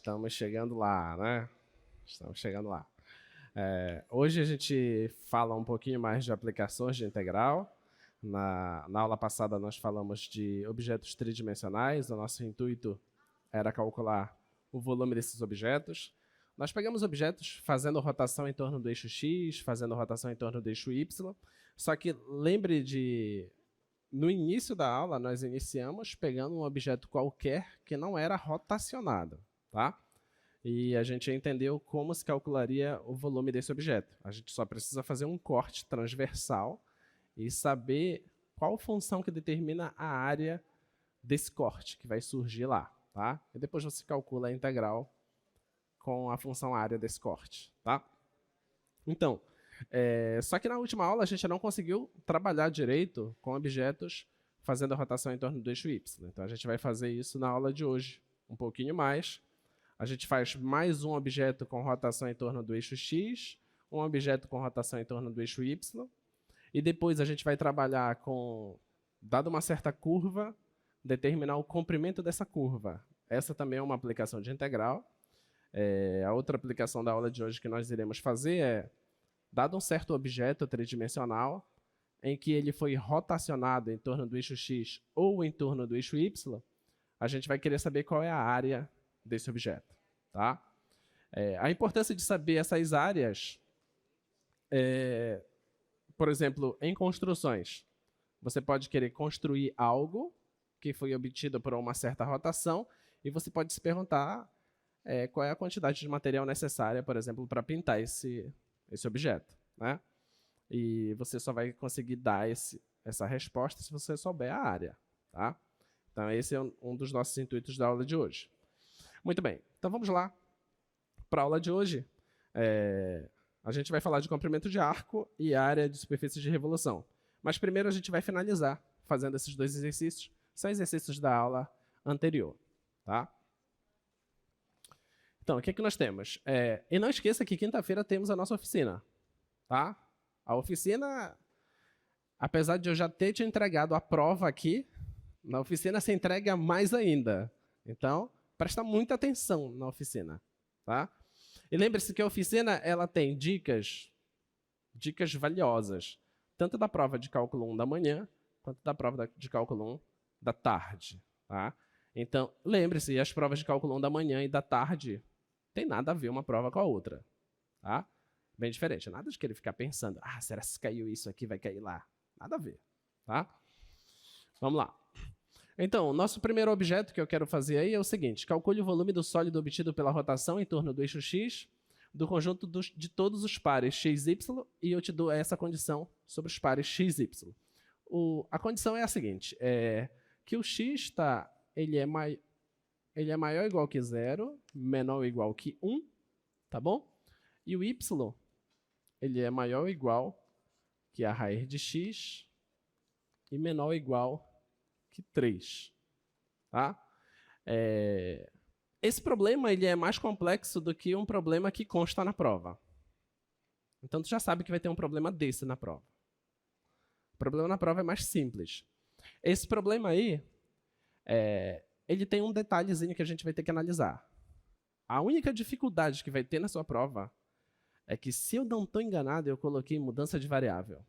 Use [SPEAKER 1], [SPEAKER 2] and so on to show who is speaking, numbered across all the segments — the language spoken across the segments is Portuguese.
[SPEAKER 1] Estamos chegando lá, né? Estamos chegando lá. Hoje a gente fala um pouquinho mais de aplicações de integral. Na aula passada nós falamos de objetos tridimensionais. O nosso intuito era calcular o volume desses objetos. Nós pegamos objetos fazendo rotação em torno do eixo X, fazendo rotação em torno do eixo Y. Só que lembre de... No início da aula, nós iniciamos pegando um objeto qualquer que não era rotacionado, tá? E a gente entendeu como se calcularia o volume desse objeto. A gente só precisa fazer um corte transversal e saber qual função que determina a área desse corte que vai surgir lá, tá? E depois você calcula a integral com a função área desse corte, tá? Então, só que na última aula a gente não conseguiu trabalhar direito com objetos fazendo a rotação em torno do eixo Y. Então a gente vai fazer isso na aula de hoje, um pouquinho mais. A gente faz mais um objeto com rotação em torno do eixo X, um objeto com rotação em torno do eixo Y, e depois a gente vai trabalhar com, dada uma certa curva, determinar o comprimento dessa curva. Essa também é uma aplicação de integral. A outra aplicação da aula de hoje que nós iremos fazer é, dado um certo objeto tridimensional, em que ele foi rotacionado em torno do eixo X ou em torno do eixo Y, a gente vai querer saber qual é a área desse objeto, tá? A importância de saber essas áreas, por exemplo, em construções, você pode querer construir algo que foi obtido por uma certa rotação e você pode se perguntar qual é a quantidade de material necessária, por exemplo, para pintar esse objeto, né? E você só vai conseguir dar essa resposta se você souber a área, tá? Então, esse é um dos nossos intuitos da aula de hoje. Muito bem, então vamos lá para a aula de hoje. A gente vai falar de comprimento de arco e área de superfície de revolução. Mas primeiro a gente vai finalizar fazendo esses dois exercícios. São exercícios da aula anterior, tá? Então, o que nós temos? E não esqueça que quinta-feira temos a nossa oficina, tá? A oficina, apesar de eu já ter te entregado a prova aqui, na oficina se entrega mais ainda. Então, presta muita atenção na oficina, tá? E lembre-se que a oficina ela tem dicas valiosas, tanto da prova de cálculo 1 da manhã, quanto da prova de cálculo 1 da tarde, tá? Então, lembre-se, as provas de cálculo 1 da manhã e da tarde tem nada a ver uma prova com a outra, tá? Bem diferente, nada de querer ficar pensando, será que se caiu isso aqui, vai cair lá? Nada a ver, tá? Vamos lá. Então, o nosso primeiro objeto que eu quero fazer aí é o seguinte, calcule o volume do sólido obtido pela rotação em torno do eixo X, do conjunto de todos os pares XY, e eu te dou essa condição sobre os pares XY. A condição é a seguinte, que o X ele é maior ou igual que 0, menor ou igual que 1, tá bom? E o Y, ele é maior ou igual que a raiz de X e menor ou igual que 3, tá? Esse problema ele é mais complexo do que um problema que consta na prova. Então, tu já sabe que vai ter um problema desse na prova. O problema na prova é mais simples. Esse problema aí, ele tem um detalhezinho que a gente vai ter que analisar. A única dificuldade que vai ter na sua prova é que, se eu não estou enganado, eu coloquei mudança de variável.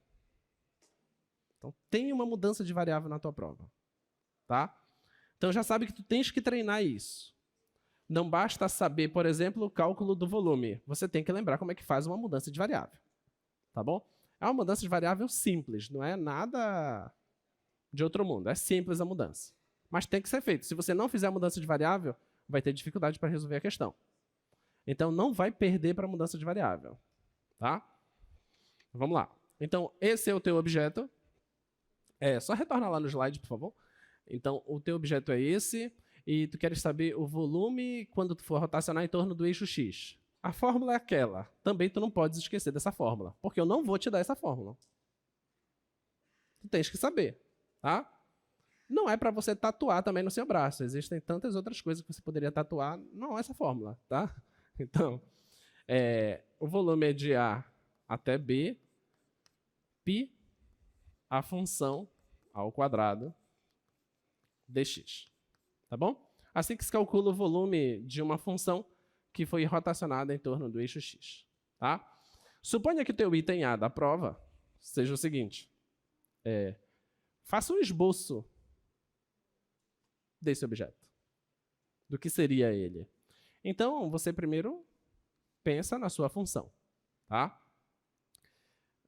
[SPEAKER 1] Então, tem uma mudança de variável na tua prova, tá? Então, já sabe que tu tens que treinar isso. Não basta saber, por exemplo, o cálculo do volume. Você tem que lembrar como é que faz uma mudança de variável, tá bom? É uma mudança de variável simples, não é nada de outro mundo. É simples a mudança. Mas tem que ser feito. Se você não fizer a mudança de variável, vai ter dificuldade para resolver a questão. Então, não vai perder para a mudança de variável, tá? Vamos lá. Então, esse é o teu objeto. Só retorna lá no slide, por favor. Então, o teu objeto é esse, e tu queres saber o volume quando tu for rotacionar em torno do eixo X. A fórmula é aquela. Também tu não podes esquecer dessa fórmula, porque eu não vou te dar essa fórmula. Tu tens que saber, tá? Não é para você tatuar também no seu braço. Existem tantas outras coisas que você poderia tatuar, não essa fórmula, tá? Então, o volume é de A até B, π a função ao quadrado dx. Tá bom? Assim que se calcula o volume de uma função que foi rotacionada em torno do eixo x. Tá? Suponha que o teu item A da prova seja o seguinte. Faça um esboço desse objeto. Do que seria ele. Então, você primeiro pensa na sua função. Tá?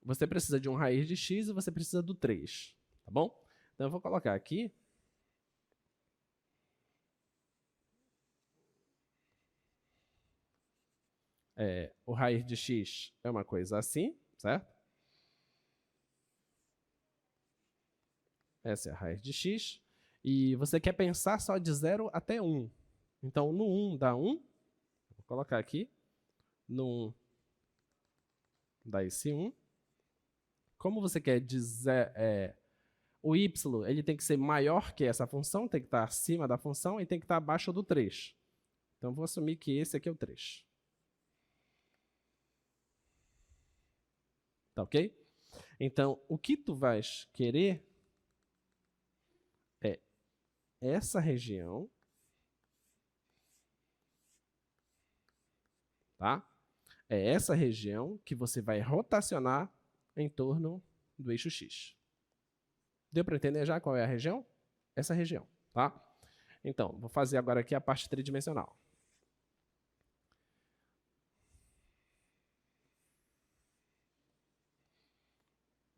[SPEAKER 1] Você precisa de um raiz de x e você precisa do 3. Tá bom? Então, eu vou colocar aqui. O raiz de x é uma coisa assim, certo? Essa é a raiz de x. E você quer pensar só de 0 até 1. Então, no 1 dá 1. Vou colocar aqui. No 1 dá esse 1. Como você quer dizer... o y ele tem que ser maior que essa função, tem que estar acima da função e tem que estar abaixo do 3. Então, vou assumir que esse aqui é o 3. Tá ok? Então, o que tu vais querer é essa região, tá? É essa região que você vai rotacionar em torno do eixo x. Deu para entender já qual é a região? Essa região, tá? Então, vou fazer agora aqui a parte tridimensional.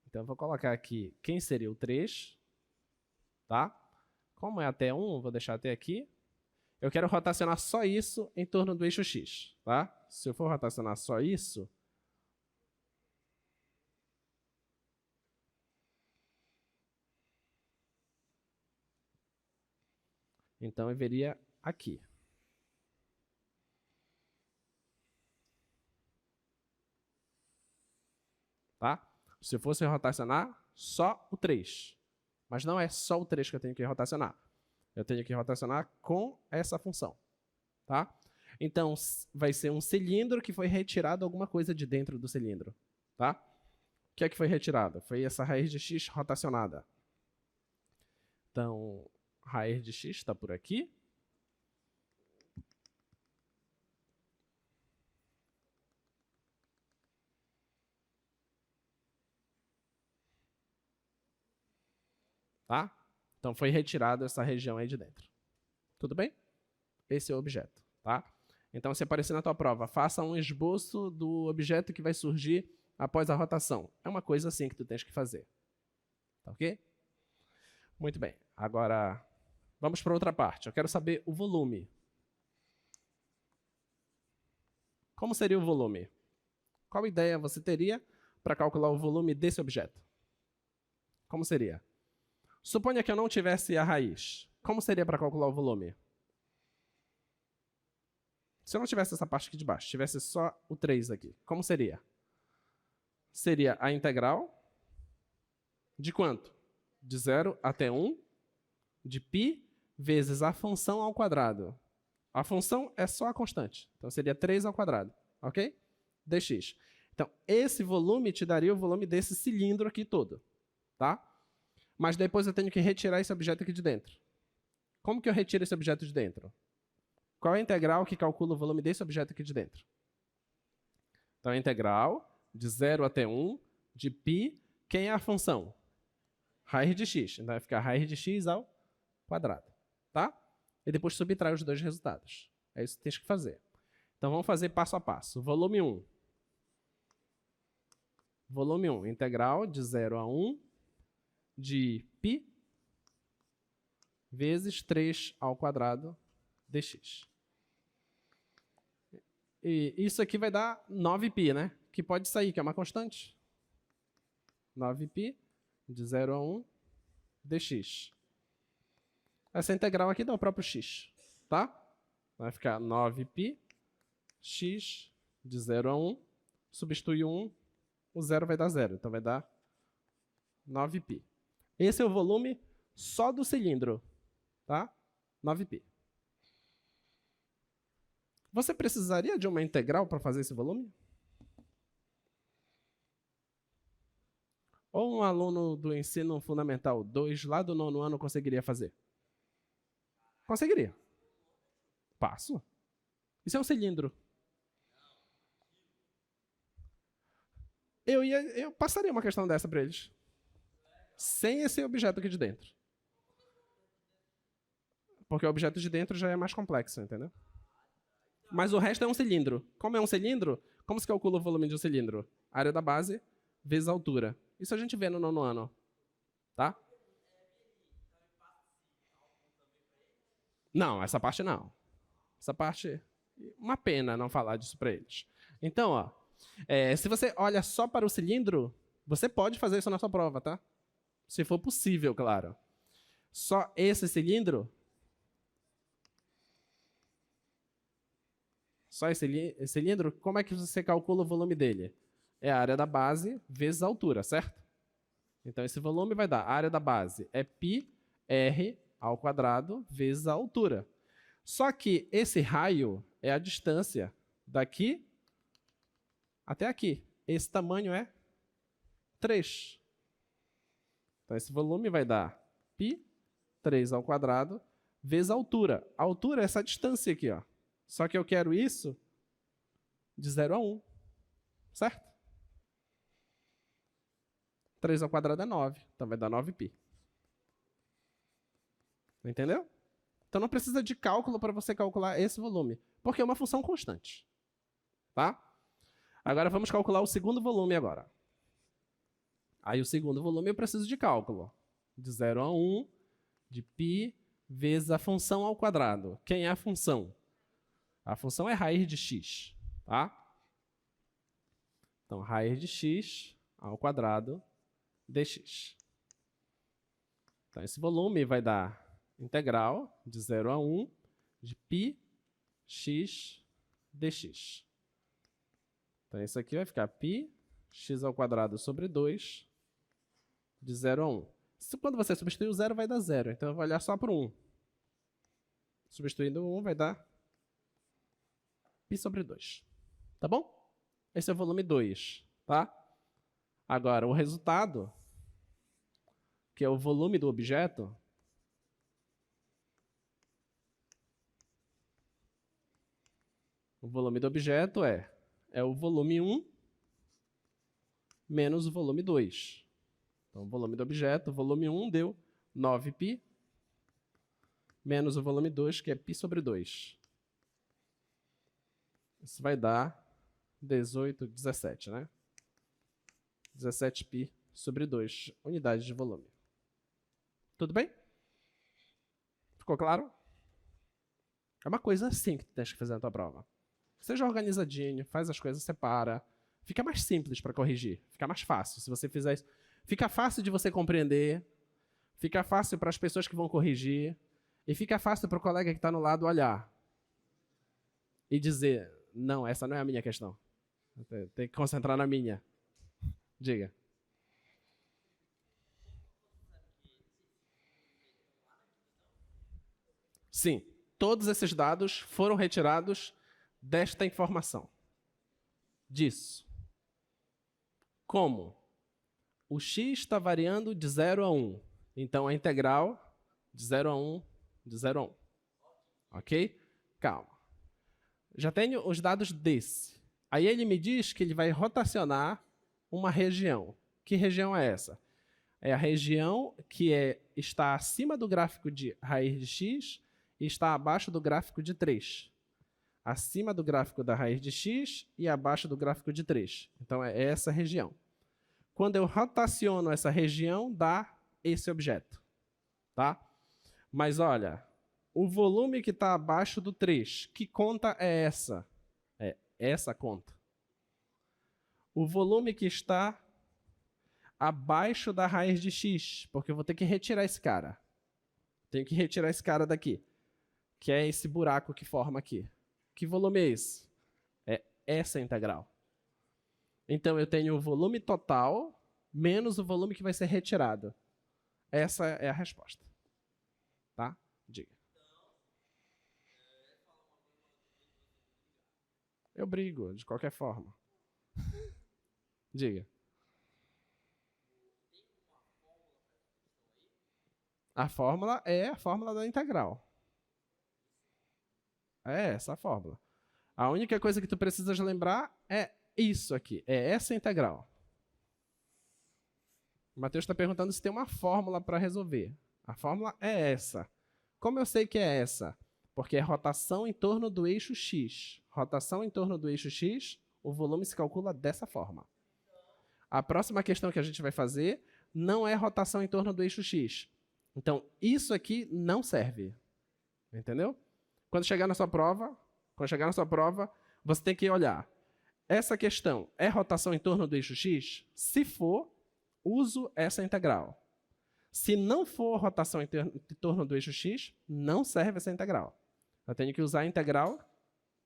[SPEAKER 1] Então, eu vou colocar aqui quem seria o 3, tá? Como é até 1, vou deixar até aqui. Eu quero rotacionar só isso em torno do eixo x, tá? Se eu for rotacionar só isso, então eu veria aqui. Tá? Se eu fosse rotacionar só o 3. Mas não é só o 3 que eu tenho que rotacionar. Eu tenho que rotacionar com essa função. Tá? Então, vai ser um cilindro que foi retirado alguma coisa de dentro do cilindro. Tá? O que é que foi retirado? Foi essa raiz de x rotacionada. Então, raiz de x está por aqui. Tá? Então, foi retirada essa região aí de dentro. Tudo bem? Esse é o objeto. Tá? Então, se aparecer na tua prova, faça um esboço do objeto que vai surgir após a rotação. É uma coisa assim que tu tens que fazer. Tá ok? Muito bem. Agora, vamos para outra parte. Eu quero saber o volume. Como seria o volume? Qual ideia você teria para calcular o volume desse objeto? Como seria? Suponha que eu não tivesse a raiz. Como seria para calcular o volume? Se eu não tivesse essa parte aqui de baixo, tivesse só o 3 aqui, como seria? Seria a integral de quanto? De 0 até 1 de π vezes a função ao quadrado. A função é só a constante, então seria 3 ao quadrado, ok? Dx. Então, esse volume te daria o volume desse cilindro aqui todo, tá? Mas depois eu tenho que retirar esse objeto aqui de dentro. Como que eu retiro esse objeto de dentro? Qual é a integral que calcula o volume desse objeto aqui de dentro? Então, a integral de 0 até 1 de π, quem é a função? Raiz de x. Então, vai ficar raiz de x ao quadrado, tá? E depois subtrai os dois resultados. É isso que tens que fazer. Então, vamos fazer passo a passo. Volume 1. Volume 1, integral de 0 a 1 de π vezes 3 ao quadrado dx. E isso aqui vai dar 9π, né? Que pode sair, que é uma constante. 9π de 0 a 1 dx. Essa integral aqui dá o próprio x, tá? Vai ficar 9π x de 0 a 1. Substitui 1, o 0 vai dar 0. Então vai dar 9π. Esse é o volume só do cilindro, tá? 9π. Você precisaria de uma integral para fazer esse volume? Ou um aluno do ensino fundamental 2, lá do 9º ano, conseguiria fazer? Conseguiria. Passo. Isso é um cilindro. Eu passaria uma questão dessa para eles. Sem esse objeto aqui de dentro. Porque o objeto de dentro já é mais complexo, entendeu? Mas o resto é um cilindro. Como é um cilindro, como se calcula o volume de um cilindro? Área da base vezes a altura. Isso a gente vê no nono ano. Tá? Não, essa parte não. Essa parte, uma pena não falar disso para eles. Então, ó, se você olha só para o cilindro, você pode fazer isso na sua prova, tá? Se for possível, claro. Só esse cilindro, só esse cilindro, como é que você calcula o volume dele? É a área da base vezes a altura, certo? Então, esse volume vai dar, a área da base é πr ao quadrado vezes a altura. Só que esse raio é a distância daqui até aqui. Esse tamanho é 3. Então, esse volume vai dar π3 ao quadrado vezes a altura. A altura é essa distância aqui, ó. Só que eu quero isso de 0 a 1, certo? 3 ao quadrado é 9, então vai dar 9π. Entendeu? Então não precisa de cálculo para você calcular esse volume, porque é uma função constante. Tá? Agora vamos calcular o segundo volume agora. Aí o segundo volume eu preciso de cálculo. De 0 a 1, de π vezes a função ao quadrado. Quem é a função? A função é raiz de x. Tá? Então, raiz de x ao quadrado dx. Então, esse volume vai dar integral de 0 a 1 de π x dx. Então, isso aqui vai ficar π x ao quadrado sobre 2 de 0 a 1. Quando você substituir o 0, vai dar 0. Então, eu vou olhar só para o 1. Substituindo o 1, vai dar π sobre 2. Tá bom? Esse é o volume 2. Tá? Agora, o resultado, que é o volume do objeto, o volume do objeto é o volume 1 menos o volume 2. Então, o volume do objeto, o volume 1 deu 9π, menos o volume 2, que é π sobre 2. Isso vai dar 17, né? 17π sobre 2 unidades de volume. Tudo bem? Ficou claro? É uma coisa assim que tu tens que fazer na tua prova. Seja organizadinho, faz as coisas, separa. Fica mais simples para corrigir. Fica mais fácil se você fizer isso. Fica fácil de você compreender. Fica fácil para as pessoas que vão corrigir. E fica fácil para o colega que está no lado olhar. E dizer, não, essa não é a minha questão. Tem que concentrar na minha. Diga. Sim, todos esses dados foram retirados desta informação. Disso. Como? O x está variando de 0 a 1. Então, a integral de 0 a 1, de 0 a 1. Ok? Calma. Já tenho os dados desse. Aí ele me diz que ele vai rotacionar uma região. Que região é essa? É a região que está acima do gráfico de raiz de x e está abaixo do gráfico de 3. Acima do gráfico da raiz de x e abaixo do gráfico de 3. Então, é essa região. Quando eu rotaciono essa região, dá esse objeto. Tá? Mas, olha, o volume que está abaixo do 3, que conta é essa? É essa conta. O volume que está abaixo da raiz de x, porque eu vou ter que retirar esse cara. Tenho que retirar esse cara daqui, que é esse buraco que forma aqui. Que volume é esse? É essa integral. Então, eu tenho o volume total menos o volume que vai ser retirado. Essa é a resposta. Tá? Diga. Eu brigo, de qualquer forma. Diga. A fórmula é a fórmula da integral. É essa a fórmula. A única coisa que tu precisas lembrar é isso aqui, é essa integral. O Matheus está perguntando se tem uma fórmula para resolver. A fórmula é essa. Como eu sei que é essa? Porque é rotação em torno do eixo x. Rotação em torno do eixo x, o volume se calcula dessa forma. A próxima questão que a gente vai fazer não é rotação em torno do eixo x. Então, isso aqui não serve. Entendeu? Quando chegar na sua prova, você tem que olhar. Essa questão é rotação em torno do eixo x? Se for, uso essa integral. Se não for rotação em torno do eixo x, não serve essa integral. Eu tenho que usar a integral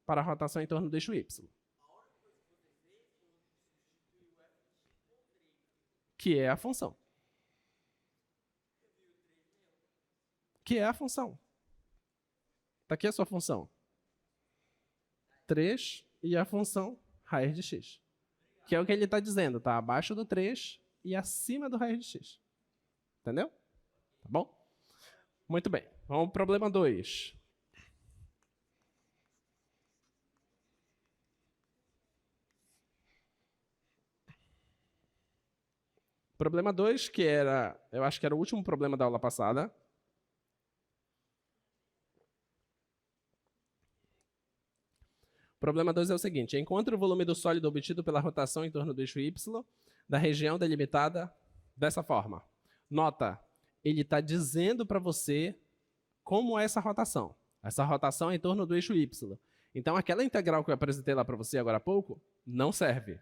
[SPEAKER 1] para a rotação em torno do eixo y. Que é a função. Que é a função. Está aqui a sua função. 3 e a função raiz de x. Que é o que ele está dizendo, está abaixo do 3 e acima do raiz de x. Entendeu? Tá bom? Muito bem. Vamos para o problema 2. Problema 2, que era, eu acho que era o último problema da aula passada. Problema 2 é o seguinte: encontre o volume do sólido obtido pela rotação em torno do eixo y da região delimitada dessa forma. Nota, ele está dizendo para você como é essa rotação. Essa rotação é em torno do eixo y. Então, aquela integral que eu apresentei lá para você agora há pouco, não serve.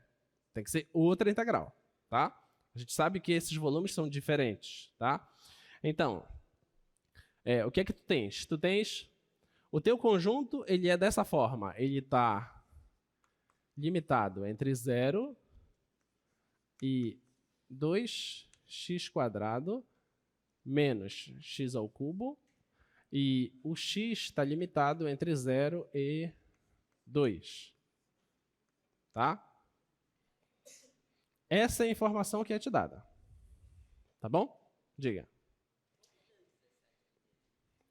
[SPEAKER 1] Tem que ser outra integral, tá? A gente sabe que esses volumes são diferentes, tá? Então, o que é que tu tens? Tu tens o teu conjunto, ele é dessa forma. Ele está limitado entre 0 e 2x² menos x ao cubo. E o x está limitado entre 0 e 2. Tá? Essa é a informação que é te dada. Tá bom? Diga.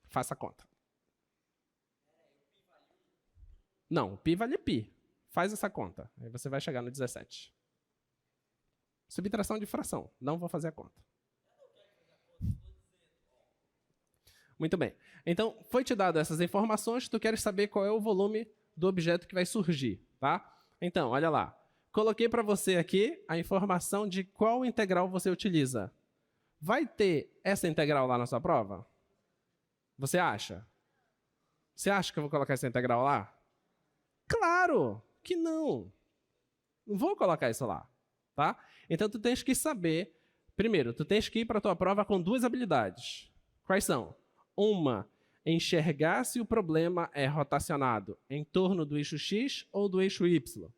[SPEAKER 1] Faça a conta. Não, π vale π. Faz essa conta. Aí você vai chegar no 17. Subtração de fração. Não vou fazer a conta. Muito bem. Então, foi te dado essas informações, tu queres saber qual é o volume do objeto que vai surgir, tá? Então, olha lá. Coloquei para você aqui a informação de qual integral você utiliza. Vai ter essa integral lá na sua prova? Você acha? Você acha que eu vou colocar essa integral lá? Claro que não. Não vou colocar isso lá, tá? Então, tu tens que saber... Primeiro, tu tens que ir para a tua prova com 2 habilidades. Quais são? Uma, enxergar se o problema é rotacionado em torno do eixo x ou do eixo y.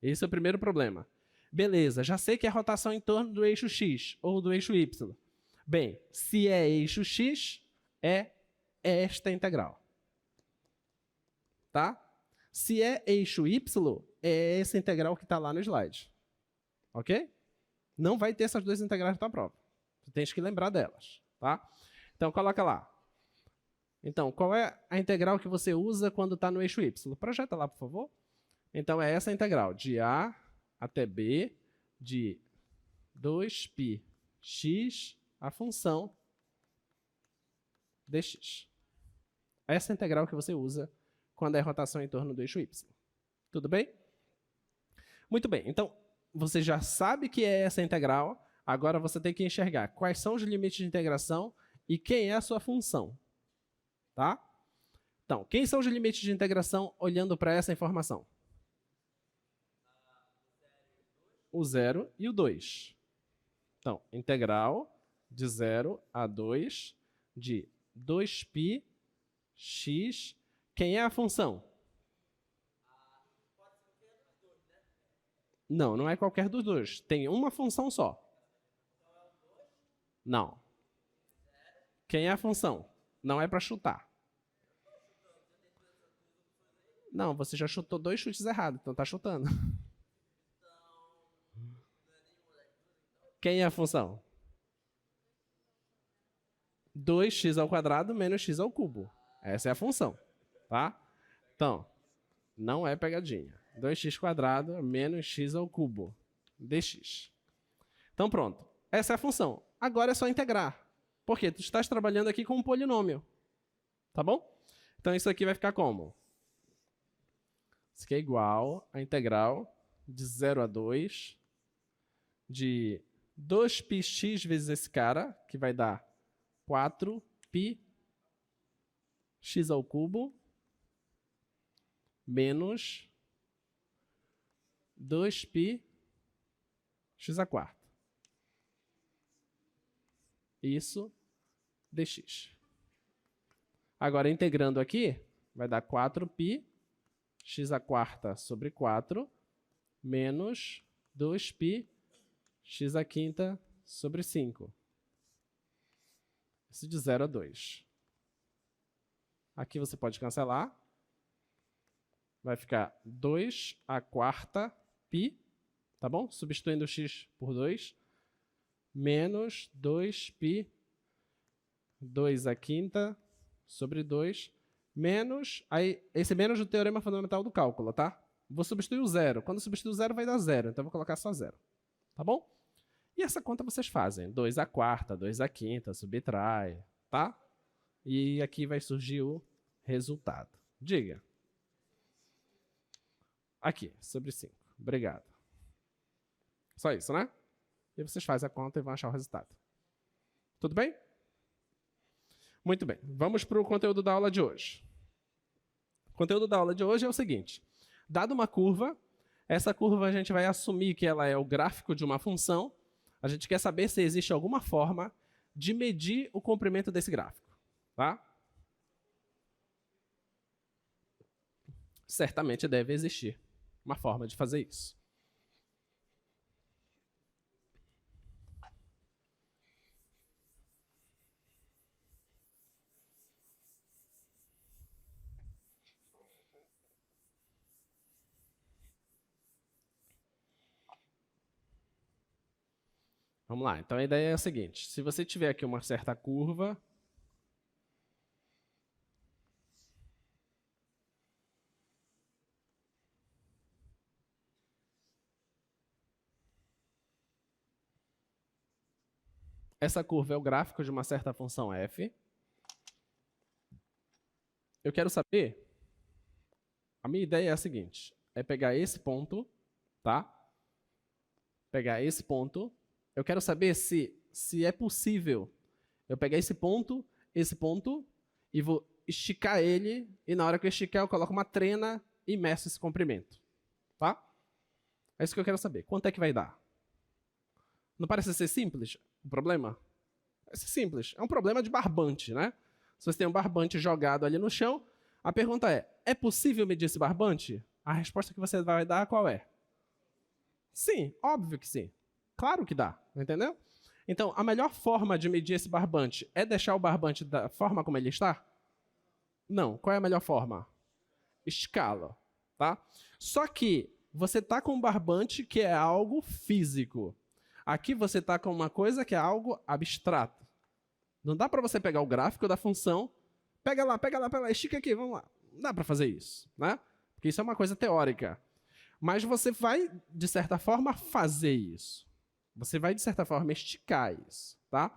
[SPEAKER 1] Esse é o primeiro problema. Beleza, já sei que é rotação em torno do eixo x ou do eixo y. Bem, se é eixo x, é esta integral. Tá? Se é eixo y, é essa integral que está lá no slide. Ok? Não vai ter essas 2 integrais na tua prova. Tu tens que lembrar delas. Tá? Então, coloca lá. Então, qual é a integral que você usa quando está no eixo y? Projeta lá, por favor. Então, é essa integral, de a até b, de 2πx, a função dx. Essa integral que você usa quando é rotação em torno do eixo y. Tudo bem? Muito bem. Então, você já sabe que é essa integral, agora você tem que enxergar quais são os limites de integração e quem é a sua função. Tá? Então, quem são os limites de integração olhando para essa informação? O 0 e o 2. Então, integral de 0 a 2 de 2πx. Quem é a função? Não, não é qualquer dos dois. Tem uma função só. Não. Quem é a função? Não é para chutar. Não, você já chutou 2 chutes errados, então está chutando. Quem é a função? 2x² menos x ao cubo. Essa é a função. Tá? Então, não é pegadinha. 2x² menos x ao cubo dx. Então, pronto. Essa é a função. Agora é só integrar. Por quê? Tu estás trabalhando aqui com um polinômio. Tá bom? Então, isso aqui vai ficar como? Isso aqui é igual a integral de 0 a 2 de 2πx vezes esse cara, que vai dar 4π x ao cubo menos 2π x à quarta. Isso dx. Agora, integrando aqui, vai dar 4π x à quarta sobre 4 menos 2π x à quinta sobre 5. Isso de 0 a 2. Aqui você pode cancelar. Vai ficar 2 à quarta π, tá bom? Substituindo o x por 2, menos 2π 2 à quinta sobre 2, menos, aí, esse menos do teorema fundamental do cálculo, tá? Vou substituir o zero. Quando substituir o zero vai dar zero, então eu vou colocar só zero, tá bom? E essa conta vocês fazem, 2 à quarta, 2 à quinta, subtrai, tá? E aqui vai surgir o resultado. Diga. Aqui, sobre 5. Obrigado. Só isso, né? E vocês fazem a conta e vão achar o resultado. Tudo bem? Muito bem. Vamos para o conteúdo da aula de hoje. O conteúdo da aula de hoje é o seguinte. Dada uma curva, essa curva a gente vai assumir que ela é o gráfico de uma função. A gente quer saber se existe alguma forma de medir o comprimento desse gráfico. Tá? Certamente deve existir uma forma de fazer isso. Vamos lá. Então, a ideia é a seguinte. Se você tiver aqui uma certa curva, essa curva é o gráfico de uma certa função f. Eu quero saber, a minha ideia é a seguinte, é pegar esse ponto, tá? Pegar esse ponto. Eu quero saber se é possível eu pegar esse ponto, e vou esticar ele, e na hora que eu esticar eu coloco uma trena e meço esse comprimento, tá? É isso que eu quero saber. Quanto é que vai dar? Não parece ser simples o problema? Parece simples. É um problema de barbante, né? Se você tem um barbante jogado ali no chão, a pergunta é possível medir esse barbante? A resposta que você vai dar qual é? Sim, óbvio que sim. Claro que dá, entendeu? Então, a melhor forma de medir esse barbante é deixar o barbante da forma como ele está? Não. Qual é a melhor forma? Escala, tá? Só que você está com um barbante que é algo físico. Aqui você está com uma coisa que é algo abstrato. Não dá para você pegar o gráfico da função, pega lá, estica aqui, vamos lá. Não dá para fazer isso, né? Porque isso é uma coisa teórica. Mas você vai, de certa forma, fazer isso. Você vai, de certa forma, esticar isso, tá?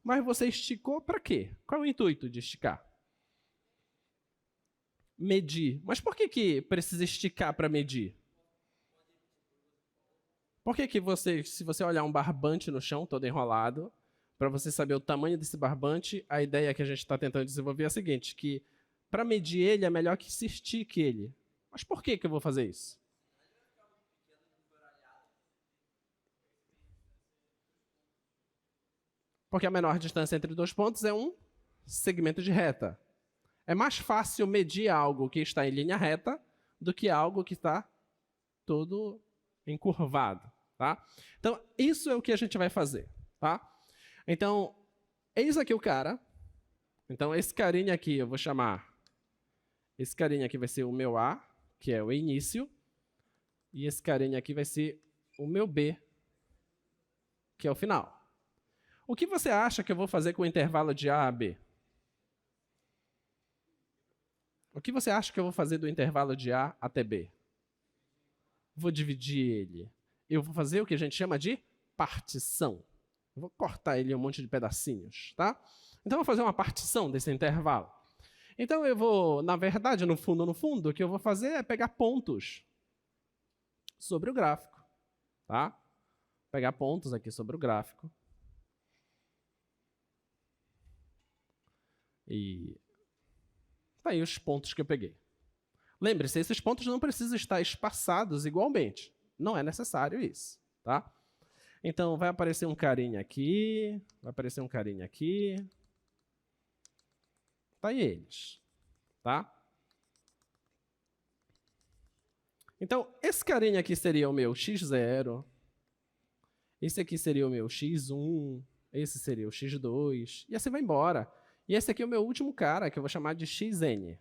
[SPEAKER 1] Mas você esticou para quê? Qual é o intuito de esticar? Medir. Mas por que precisa esticar para medir? Por que você, se você olhar um barbante no chão, todo enrolado, para você saber o tamanho desse barbante, a ideia que a gente está tentando desenvolver é a seguinte, que para medir ele é melhor que se estique ele. Mas por que eu vou fazer isso? Porque a menor distância entre dois pontos é um segmento de reta. É mais fácil medir algo que está em linha reta do que algo que está todo encurvado, tá? Então, isso é o que a gente vai fazer, tá? Então, eis aqui o cara. Então, esse carinha aqui eu vou chamar... Esse carinha aqui vai ser o meu A, que é o início. E esse carinha aqui vai ser o meu B, que é o final. O que você acha que eu vou fazer com o intervalo de A a B? O que você acha que eu vou fazer do intervalo de A até B? Vou dividir ele. Eu vou fazer o que a gente chama de partição. Eu vou cortar ele em um monte de pedacinhos, tá? Então, eu vou fazer uma partição desse intervalo. Então, eu vou, na verdade, no fundo, o que eu vou fazer é pegar pontos sobre o gráfico, tá? Pegar pontos aqui sobre o gráfico. E tá aí os pontos que eu peguei. Lembre-se, esses pontos não precisam estar espaçados igualmente. Não é necessário isso, tá? Então, vai aparecer um carinha aqui, vai aparecer um carinha aqui. Tá aí eles, tá? Então, esse carinha aqui seria o meu x0, esse aqui seria o meu x1, esse seria o x2, e assim vai embora. E esse aqui é o meu último cara, que eu vou chamar de xn.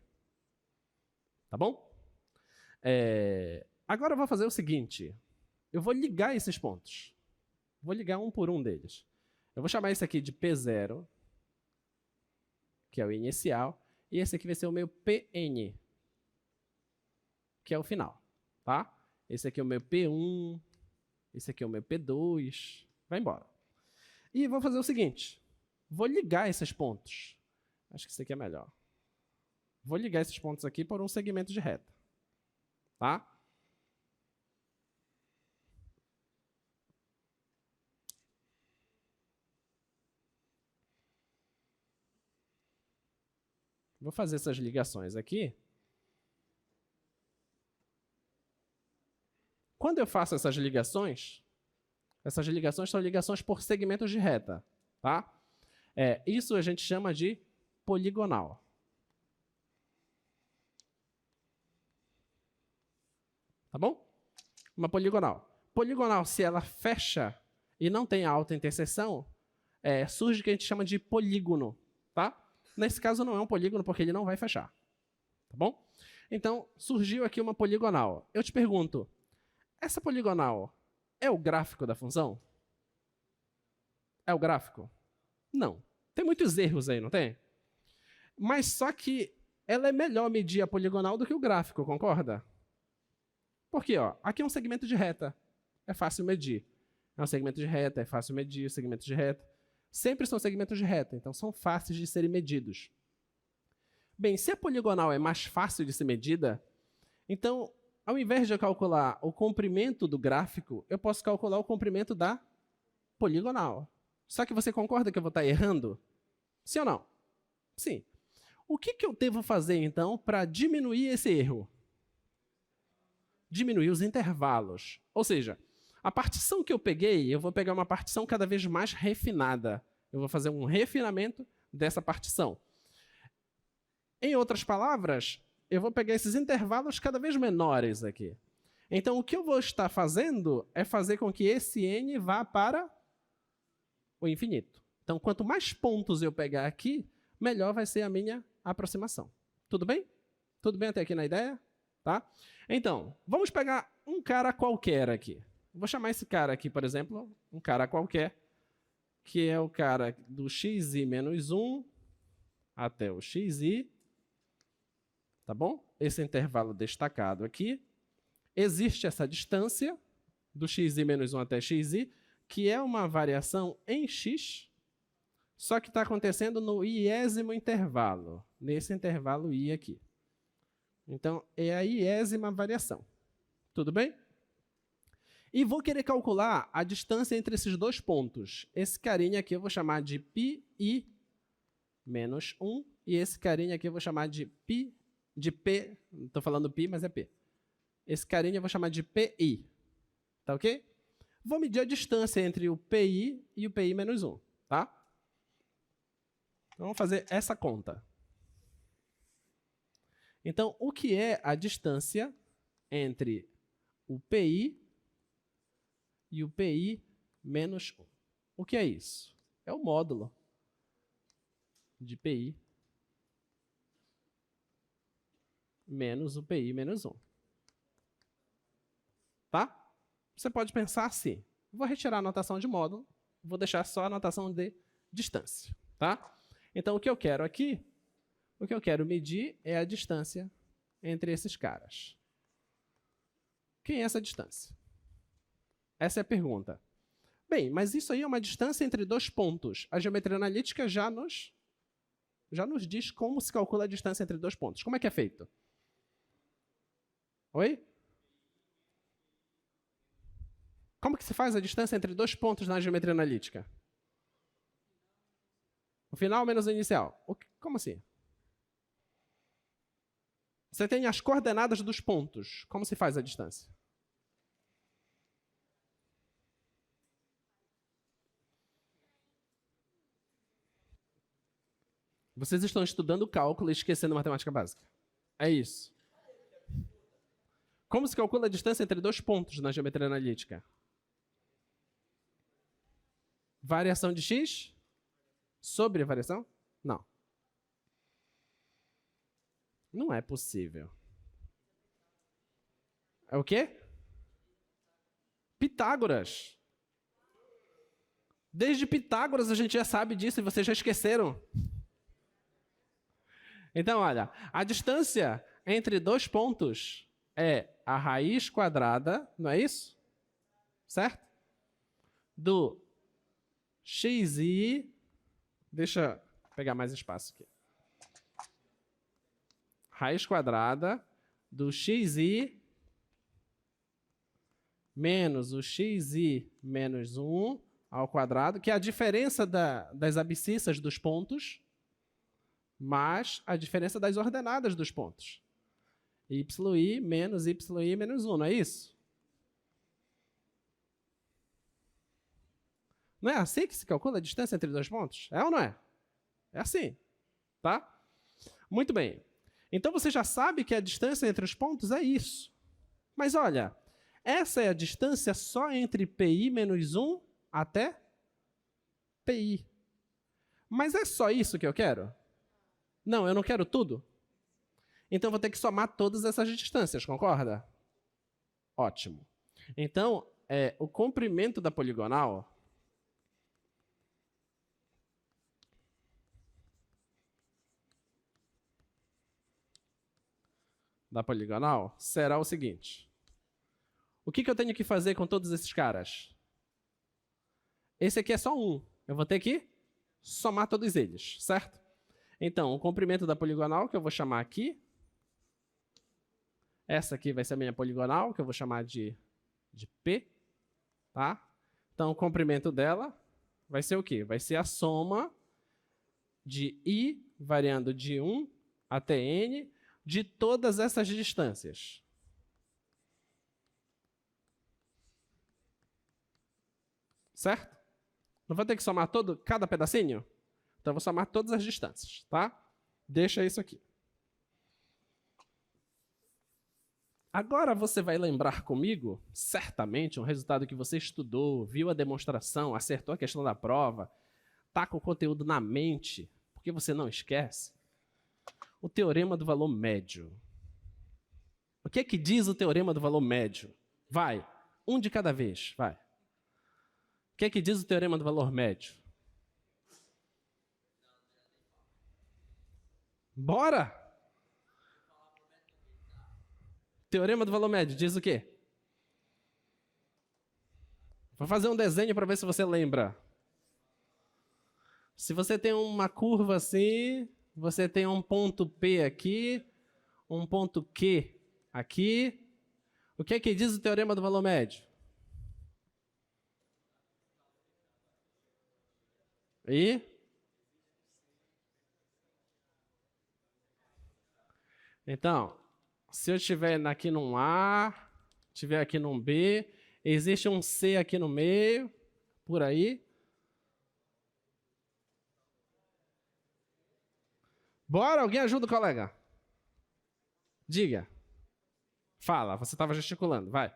[SPEAKER 1] Tá bom? Agora eu vou fazer o seguinte. Eu vou ligar esses pontos. Vou ligar um por um deles. Eu vou chamar esse aqui de P0, que é o inicial, e esse aqui vai ser o meu Pn, que é o final. Tá? Esse aqui é o meu P1, esse aqui é o meu P2, vai embora. E vou fazer o seguinte. Vou ligar esses pontos. Acho que isso aqui é melhor. Vou ligar esses pontos aqui por um segmento de reta. Tá? Vou fazer essas ligações aqui. Quando eu faço essas ligações são ligações por segmentos de reta. Tá? Isso a gente chama de poligonal. Tá bom? Uma poligonal. Poligonal, se ela fecha e não tem alta interseção, surge o que a gente chama de polígono. Tá? Nesse caso não é um polígono porque ele não vai fechar. Tá bom? Então, surgiu aqui uma poligonal. Eu te pergunto, essa poligonal é o gráfico da função? É o gráfico? Não. Tem muitos erros aí, não tem? Mas só que ela é melhor medir a poligonal do que o gráfico, concorda? Por quê? Aqui é um segmento de reta. É fácil medir. É um segmento de reta, é fácil medir, segmentos de reta. Sempre são segmentos de reta, então são fáceis de serem medidos. Bem, se a poligonal é mais fácil de ser medida, então, ao invés de eu calcular o comprimento do gráfico, eu posso calcular o comprimento da poligonal. Só que você concorda que eu vou estar errando? Sim ou não? Sim. O que eu devo fazer, então, para diminuir esse erro? Diminuir os intervalos. Ou seja, a partição que eu peguei, eu vou pegar uma partição cada vez mais refinada. Eu vou fazer um refinamento dessa partição. Em outras palavras, eu vou pegar esses intervalos cada vez menores aqui. Então, o que eu vou estar fazendo é fazer com que esse n vá para o infinito. Então, quanto mais pontos eu pegar aqui, melhor vai ser a minha aproximação. Tudo bem? Tudo bem até aqui na ideia? Tá? Então, vamos pegar um cara qualquer aqui. Vou chamar esse cara aqui, por exemplo, um cara qualquer, que é o cara do xi menos 1 até o xi. Tá bom? Esse intervalo destacado aqui. Existe essa distância do xi menos 1 até xi, que é uma variação em x, só que está acontecendo no iésimo intervalo, nesse intervalo i aqui. Então, é a iésima variação. Tudo bem? E vou querer calcular a distância entre esses dois pontos. Esse carinha aqui eu vou chamar de πi menos 1, e esse carinha aqui eu vou chamar de p, estou falando pi, mas é p. Esse carinha eu vou chamar de pi. Tá ok? Vou medir a distância entre o pi e o pi menos 1, tá? Então, vamos fazer essa conta. Então, o que é a distância entre o pi e o pi menos 1? O que é isso? É o módulo de pi menos o pi menos 1. Tá? Você pode pensar assim. Vou retirar a notação de módulo, vou deixar só a notação de distância. Tá? Então, o que eu quero aqui, O que eu quero medir é a distância entre esses caras. Quem é essa distância? Essa é a pergunta. Bem, mas isso aí é uma distância entre dois pontos. A geometria analítica já nos diz como se calcula a distância entre dois pontos. Como é que é feito? Oi? Como que se faz a distância entre dois pontos na geometria analítica? O final menos o inicial. Como assim? Você tem as coordenadas dos pontos. Como se faz a distância? Vocês estão estudando cálculo e esquecendo matemática básica. É isso. Como se calcula a distância entre dois pontos na geometria analítica? Variação de x sobre variação? Não. Não é possível. É o quê? Pitágoras. Desde Pitágoras a gente já sabe disso e vocês já esqueceram. Então, olha, a distância entre dois pontos é a raiz quadrada, não é isso? Certo? Do xi, deixa eu pegar mais espaço aqui. Raiz quadrada do xi menos o xi menos 1 ao quadrado, que é a diferença das abscissas dos pontos, mais a diferença das ordenadas dos pontos. yi menos 1, não é isso? Não é assim que se calcula a distância entre dois pontos? É ou não é? É assim, tá? Muito bem. Então você já sabe que a distância entre os pontos é isso. Mas olha, essa é a distância só entre pi menos 1 até pi. Mas é só isso que eu quero? Não, eu não quero tudo. Então, vou ter que somar todas essas distâncias, concorda? Ótimo. Então, o comprimento da poligonal será o seguinte. O que eu tenho que fazer com todos esses caras? Esse aqui é só um. Eu vou ter que somar todos eles, certo? Então, o comprimento da poligonal, que eu vou chamar aqui. Essa aqui vai ser a minha poligonal, que eu vou chamar de P. Tá? Então, o comprimento dela vai ser o quê? Vai ser a soma de I, variando de 1 até N, de todas essas distâncias. Certo? Não vou ter que somar cada pedacinho? Então, eu vou somar todas as distâncias, tá? Deixa isso aqui. Agora você vai lembrar comigo, certamente, um resultado que você estudou, viu a demonstração, acertou a questão da prova, tá com o conteúdo na mente, porque você não esquece. O teorema do valor médio. O que é que diz o teorema do valor médio? Vai, um de cada vez, vai. O que é que diz o teorema do valor médio? Bora! Teorema do valor médio diz o quê? Vou fazer um desenho para ver se você lembra. Se você tem uma curva assim, você tem um ponto P aqui, um ponto Q aqui. O que é que diz o teorema do valor médio? E? Então, se eu estiver aqui num A, estiver aqui num B, existe um C aqui no meio, por aí. Bora, alguém ajuda o colega? Diga. Fala, você estava gesticulando, vai.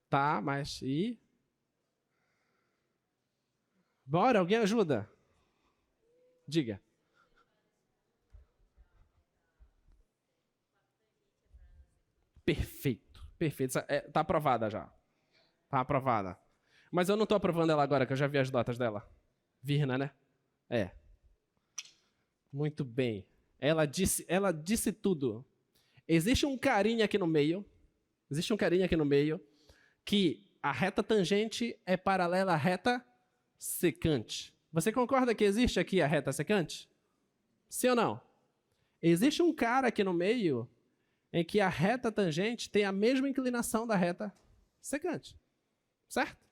[SPEAKER 1] Tá, mas e? Bora, alguém ajuda? Diga. Perfeito, perfeito. Tá aprovada já. Tá aprovada. Mas eu não estou aprovando ela agora, que eu já vi as notas dela. Virna, né? É. Muito bem. Ela disse tudo. Existe um carinha aqui no meio. Existe um carinha aqui no meio que a reta tangente é paralela à reta secante. Você concorda que existe aqui a reta secante? Sim ou não? Existe um cara aqui no meio em que a reta tangente tem a mesma inclinação da reta secante. Certo?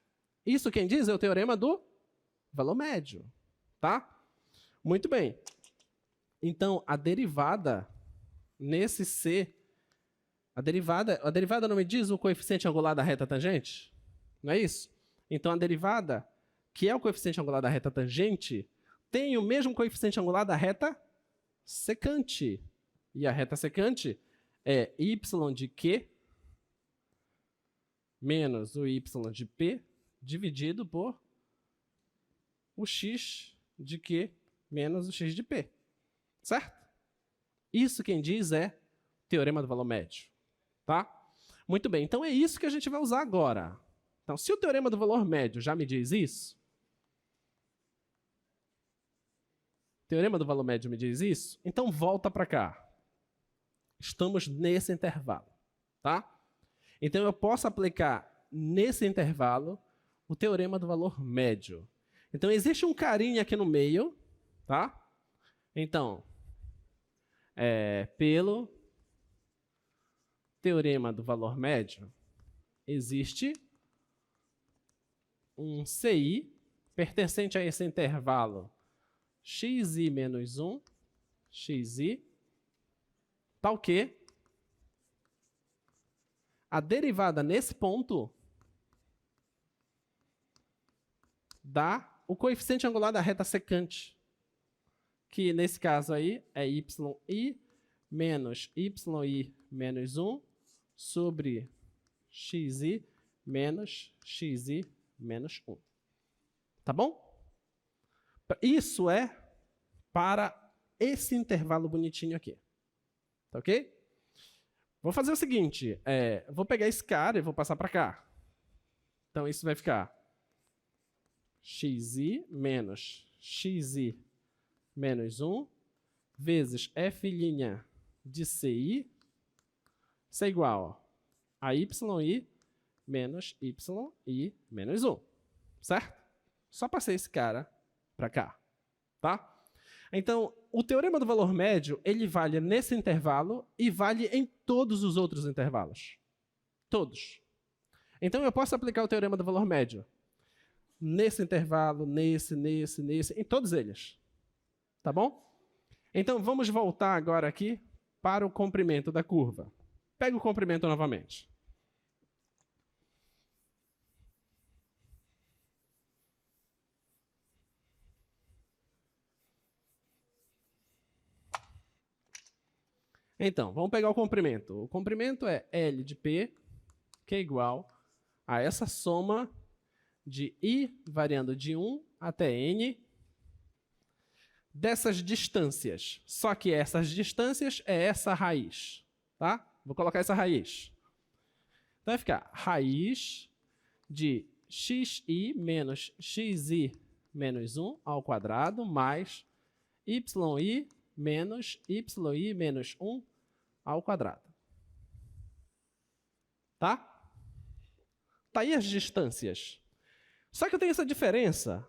[SPEAKER 1] Isso quem diz é o teorema do valor médio. Tá? Muito bem. Então, a derivada nesse C, a derivada não me diz o coeficiente angular da reta tangente? Não é isso? Então, a derivada, que é o coeficiente angular da reta tangente, tem o mesmo coeficiente angular da reta secante. E a reta secante é y de q menos o y de p dividido por o x de q menos o x de p. Certo? Isso quem diz é teorema do valor médio. Tá? Muito bem, então é isso que a gente vai usar agora. Então, se o teorema do valor médio já me diz isso, teorema do valor médio me diz isso, então volta para cá. Estamos nesse intervalo. Tá? Então, eu posso aplicar nesse intervalo o teorema do valor médio. Então, existe um carinha aqui no meio, tá? Então, pelo teorema do valor médio, existe um CI pertencente a esse intervalo xi menos 1, xi, tal que a derivada nesse ponto dá o coeficiente angular da reta secante, que nesse caso aí é yi menos yi menos 1 sobre xi menos 1. Tá bom? Isso é para esse intervalo bonitinho aqui. Tá ok? Vou fazer o seguinte, vou pegar esse cara e vou passar para cá. Então, isso vai ficar xi menos 1 vezes f' de ci, isso é igual a yi menos yi menos 1. Certo? Só passei esse cara para cá. Tá? Então, o teorema do valor médio, ele vale nesse intervalo e vale em todos os outros intervalos. Todos. Então, eu posso aplicar o teorema do valor médio nesse intervalo, nesse, em todos eles. Tá bom? Então, vamos voltar agora aqui para o comprimento da curva. Pega o comprimento novamente. Então, vamos pegar o comprimento. O comprimento é L de P, que é igual a essa soma de I variando de 1 até N dessas distâncias. Só que essas distâncias é essa raiz. Tá? Vou colocar essa raiz. Então vai ficar raiz de xi menos xi menos 1 ao quadrado mais yi menos yi menos 1 ao quadrado. Tá? Tá aí as distâncias. Só que eu tenho essa diferença.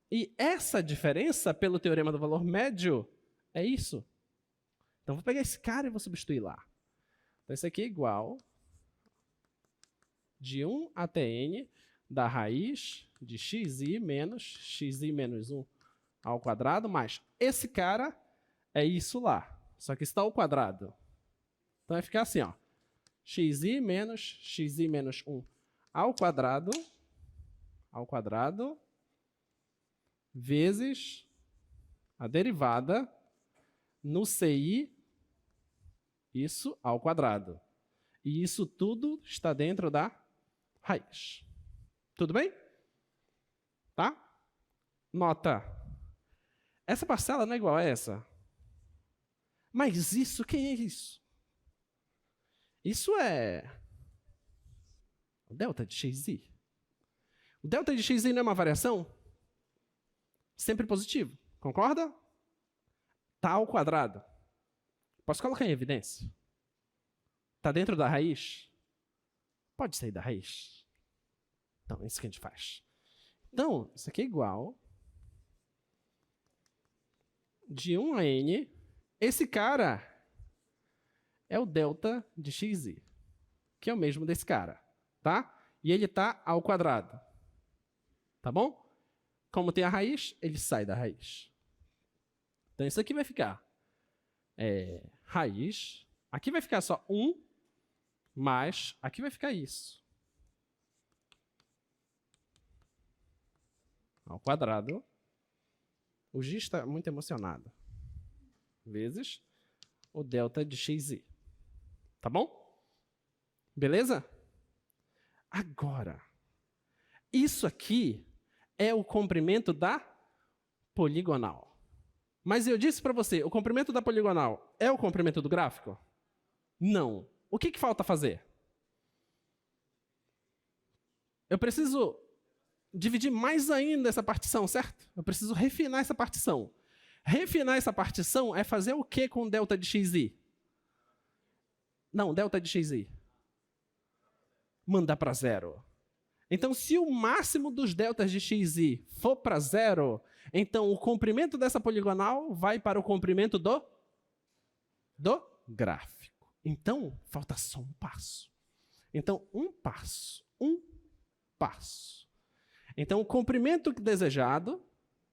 [SPEAKER 1] E essa diferença, pelo teorema do valor médio, é isso. Então, vou pegar esse cara e vou substituir lá. Então, isso aqui é igual de 1 até n da raiz de xi menos 1 ao quadrado, mais esse cara é isso lá. Só que está ao quadrado. Então, vai ficar assim, ó. xi menos 1 ao quadrado, vezes a derivada no CI, isso ao quadrado. E isso tudo está dentro da raiz. Tudo bem? Tá? Nota. Essa parcela não é igual a essa. Mas isso, quem é isso? Isso é o delta de xi. O delta de xi não é uma variação? Sempre positivo. Concorda? Está ao quadrado. Posso colocar em evidência? Está dentro da raiz? Pode sair da raiz. Então, é isso que a gente faz. Então, isso aqui é igual de 1 a n. Esse cara é o delta de xi, que é o mesmo desse cara, tá? E ele está ao quadrado, tá bom? Como tem a raiz, ele sai da raiz. Então, isso aqui vai ficar raiz. Aqui vai ficar só 1, mas aqui vai ficar isso. Ao quadrado. O G está muito emocionado. Vezes o delta de xi. Tá bom? Beleza? Agora, isso aqui é o comprimento da poligonal. Mas eu disse para você, o comprimento da poligonal é o comprimento do gráfico? Não. O que falta fazer? Eu preciso dividir mais ainda essa partição, certo? Eu preciso refinar essa partição. Refinar essa partição é fazer o que com delta de xi? Não, delta de xi. Mandar para zero. Então, se o máximo dos deltas de xi for para zero, então o comprimento dessa poligonal vai para o comprimento do gráfico. Então, falta só um passo. Então, um passo. Então, o comprimento desejado,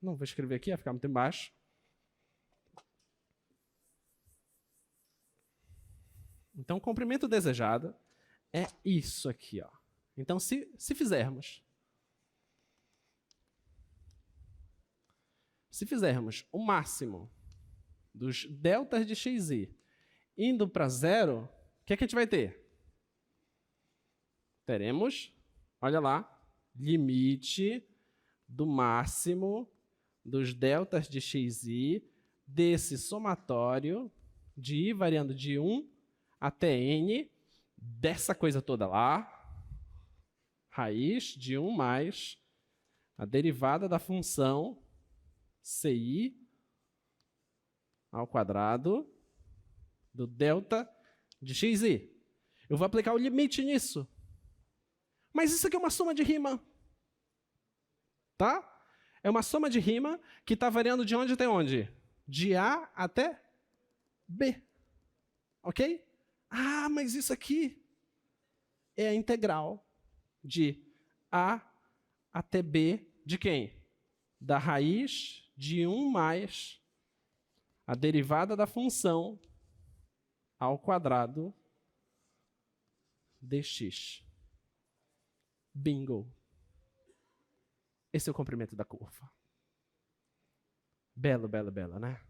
[SPEAKER 1] não vou escrever aqui, vai ficar muito embaixo. Então, o comprimento desejado é isso aqui, ó. Então, se fizermos o máximo dos deltas de xi indo para zero, o que a gente vai ter? Teremos, olha lá, limite do máximo dos deltas de xi desse somatório de i variando de 1 até n, dessa coisa toda lá, raiz de 1 mais a derivada da função ci ao quadrado do delta de xi. Eu vou aplicar o limite nisso. Mas isso aqui é uma soma de rima. Tá? É uma soma de rima que está variando de onde até onde? De A até B. Ok? Ah, mas isso aqui é a integral de A até B de quem? Da raiz de 1 mais a derivada da função ao quadrado dx. Bingo. Esse é o comprimento da curva. Belo, né?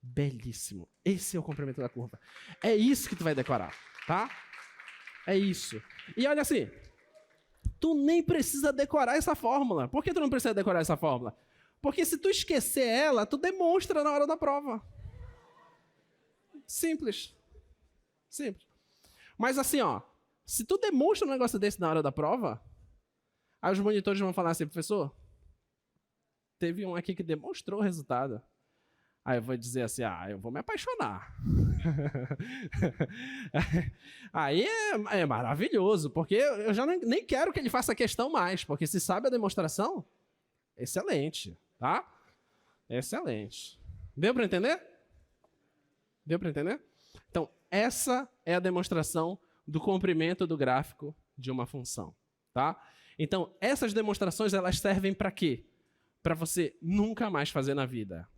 [SPEAKER 1] Belíssimo. Esse é o comprimento da curva. É isso que tu vai decorar, tá? É isso. E olha assim, tu nem precisa decorar essa fórmula. Por que tu não precisa decorar essa fórmula? Porque se tu esquecer ela, tu demonstra na hora da prova. Simples. Mas assim, ó, se tu demonstra um negócio desse na hora da prova, aí os monitores vão falar assim, professor, teve um aqui que demonstrou o resultado. Aí eu vou dizer assim, eu vou me apaixonar. Aí é maravilhoso, porque eu já nem quero que ele faça a questão mais, porque se sabe a demonstração, excelente, tá? Excelente. Deu para entender? Deu para entender? Então, essa é a demonstração do comprimento do gráfico de uma função, tá? Então, essas demonstrações, elas servem para quê? Para você nunca mais fazer na vida.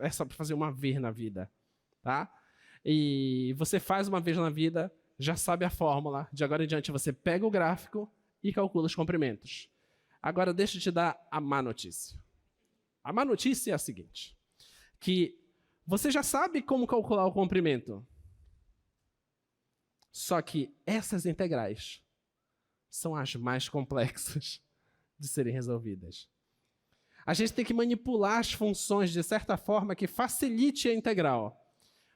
[SPEAKER 1] É só para fazer uma vez na vida, tá? E você faz uma vez na vida, já sabe a fórmula, de agora em diante você pega o gráfico e calcula os comprimentos. Agora, deixa eu te dar a má notícia. A má notícia é a seguinte, que você já sabe como calcular o comprimento, só que essas integrais são as mais complexas de serem resolvidas. A gente tem que manipular as funções de certa forma que facilite a integral.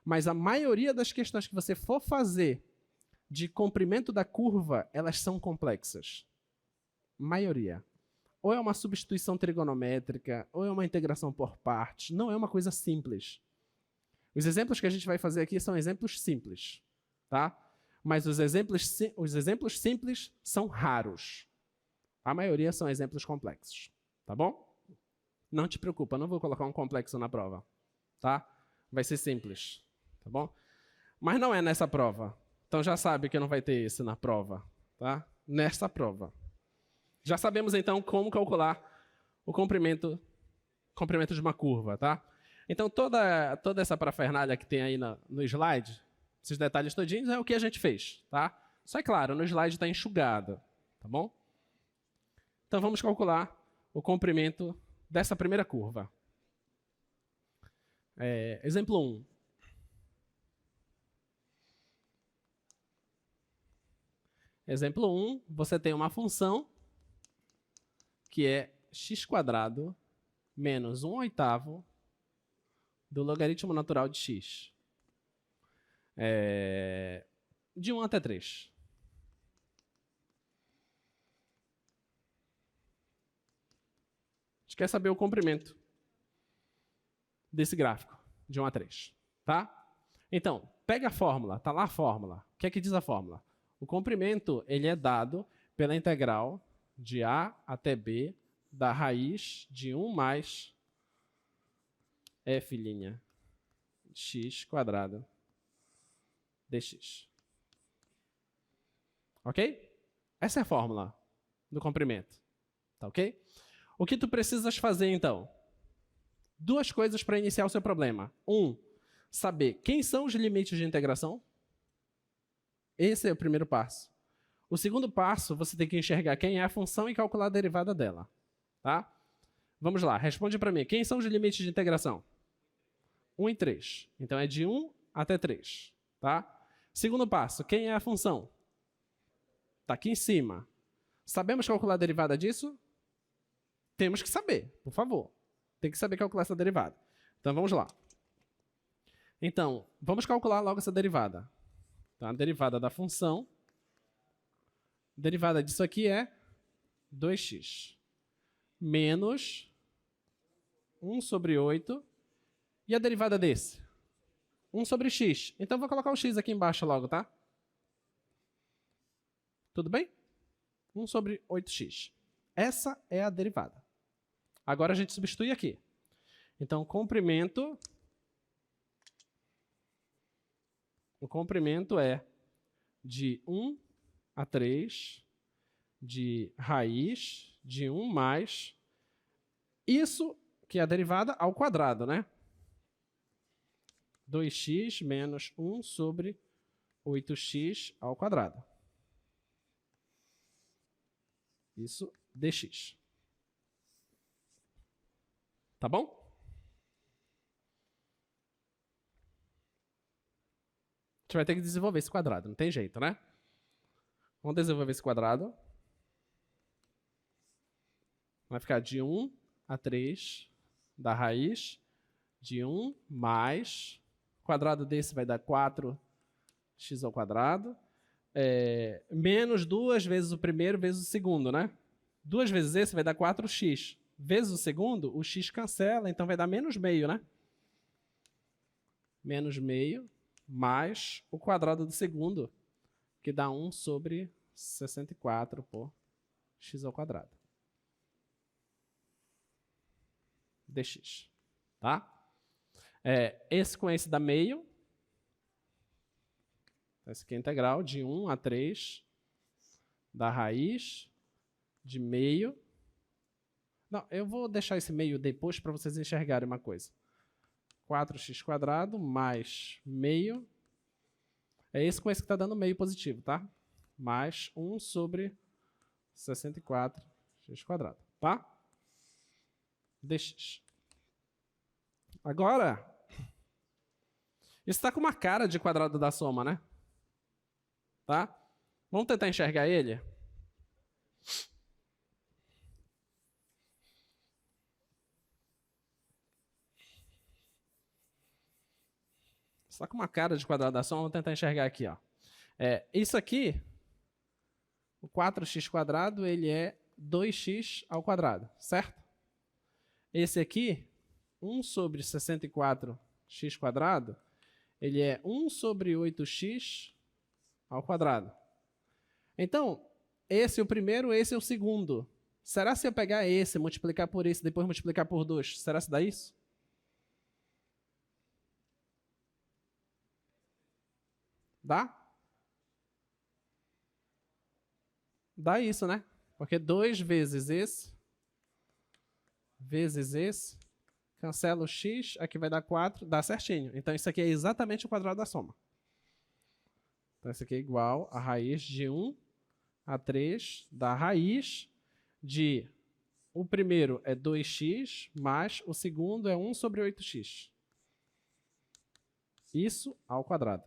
[SPEAKER 1] Mas a maioria das questões que você for fazer de comprimento da curva, elas são complexas. maioria. Ou é uma substituição trigonométrica, ou é uma integração por partes. Não é uma coisa simples. Os exemplos que a gente vai fazer aqui são exemplos simples, tá? Mas os exemplos simples são raros. A maioria são exemplos complexos, tá bom? Não te preocupa, não vou colocar um complexo na prova, tá? Vai ser simples, tá bom? Mas não é nessa prova. Então já sabe que não vai ter isso na prova, tá? Nesta prova. Já sabemos então como calcular o comprimento de uma curva, tá? Então toda essa parafernália que tem aí no slide, esses detalhes todinhos, é o que a gente fez, tá? Só é claro, no slide está enxugado, tá bom? Então vamos calcular o comprimento dessa primeira curva. Exemplo 1. Exemplo 1, você tem uma função que é x² menos 1/8 do logaritmo natural de x. De 1 até 3. A gente quer saber o comprimento desse gráfico, de 1 a 3. Tá? Então, pega a fórmula, está lá a fórmula. O que é que diz a fórmula? O comprimento ele é dado pela integral de a até b da raiz de 1 mais f' x² dx. Ok? Essa é a fórmula do comprimento. Tá ok? O que tu precisas fazer, então? Duas coisas para iniciar o seu problema. Saber quem são os limites de integração. Esse é o primeiro passo. O segundo passo, você tem que enxergar quem é a função e calcular a derivada dela. Tá? Vamos lá, responde para mim. Quem são os limites de integração? 1 e 3. Então é de 1 até 3. Tá? Segundo passo, quem é a função? Está aqui em cima. Sabemos calcular a derivada disso? Temos que saber, por favor. Tem que saber calcular essa derivada. Então vamos lá. Então, vamos calcular logo essa derivada. Então, a derivada da função. A derivada disso aqui é 2x menos 1/8. E a derivada desse? 1/x. Então, vou colocar o x aqui embaixo logo, tá? Tudo bem? 1/8x. Essa é a derivada. Agora a gente substitui aqui. Então, o comprimento é de 1 a 3 de raiz de 1 mais isso que é a derivada ao quadrado, né? 2x menos 1/8x ao quadrado. Isso dx. Tá bom? A gente vai ter que desenvolver esse quadrado, não tem jeito, né? Vamos desenvolver esse quadrado. Vai ficar de 1 a 3 da raiz de 1 mais... O quadrado desse vai dar 4x ao quadrado. Menos 2 vezes o primeiro vezes o segundo, né? 2 vezes esse vai dar 4x. Vezes o segundo, o x cancela, então vai dar menos meio, né? Menos meio mais o quadrado do segundo, que dá 1/64 por x ao quadrado. Dx. Tá? Esse com esse dá meio. Esse aqui é a integral de 1 a 3 da raiz de meio. Não, eu vou deixar esse meio depois para vocês enxergarem uma coisa. 4x² mais meio. É esse com esse que está dando meio positivo, tá? Mais 1/64x², tá? Dx. Agora, isso está com uma cara de quadrado da soma, né? Tá? Vamos tentar enxergar ele? Está com uma cara de quadrado da soma, vamos tentar enxergar aqui, ó. Isso aqui, o 4x², ele é 2x ao quadrado, certo? Esse aqui, 1 sobre 64x quadrado, ele é 1 sobre 8x ao quadrado. Então, esse é o primeiro, esse é o segundo. Será se eu pegar esse, multiplicar por esse, depois multiplicar por 2, será se dá isso? Dá? Dá isso, né? Porque 2 vezes esse, cancela o x, aqui vai dar 4, dá certinho. Então, isso aqui é exatamente o quadrado da soma. Então, isso aqui é igual a raiz de 1 a 3 da raiz de... O primeiro é 2x, mais o segundo é 1 sobre 8x. Isso ao quadrado.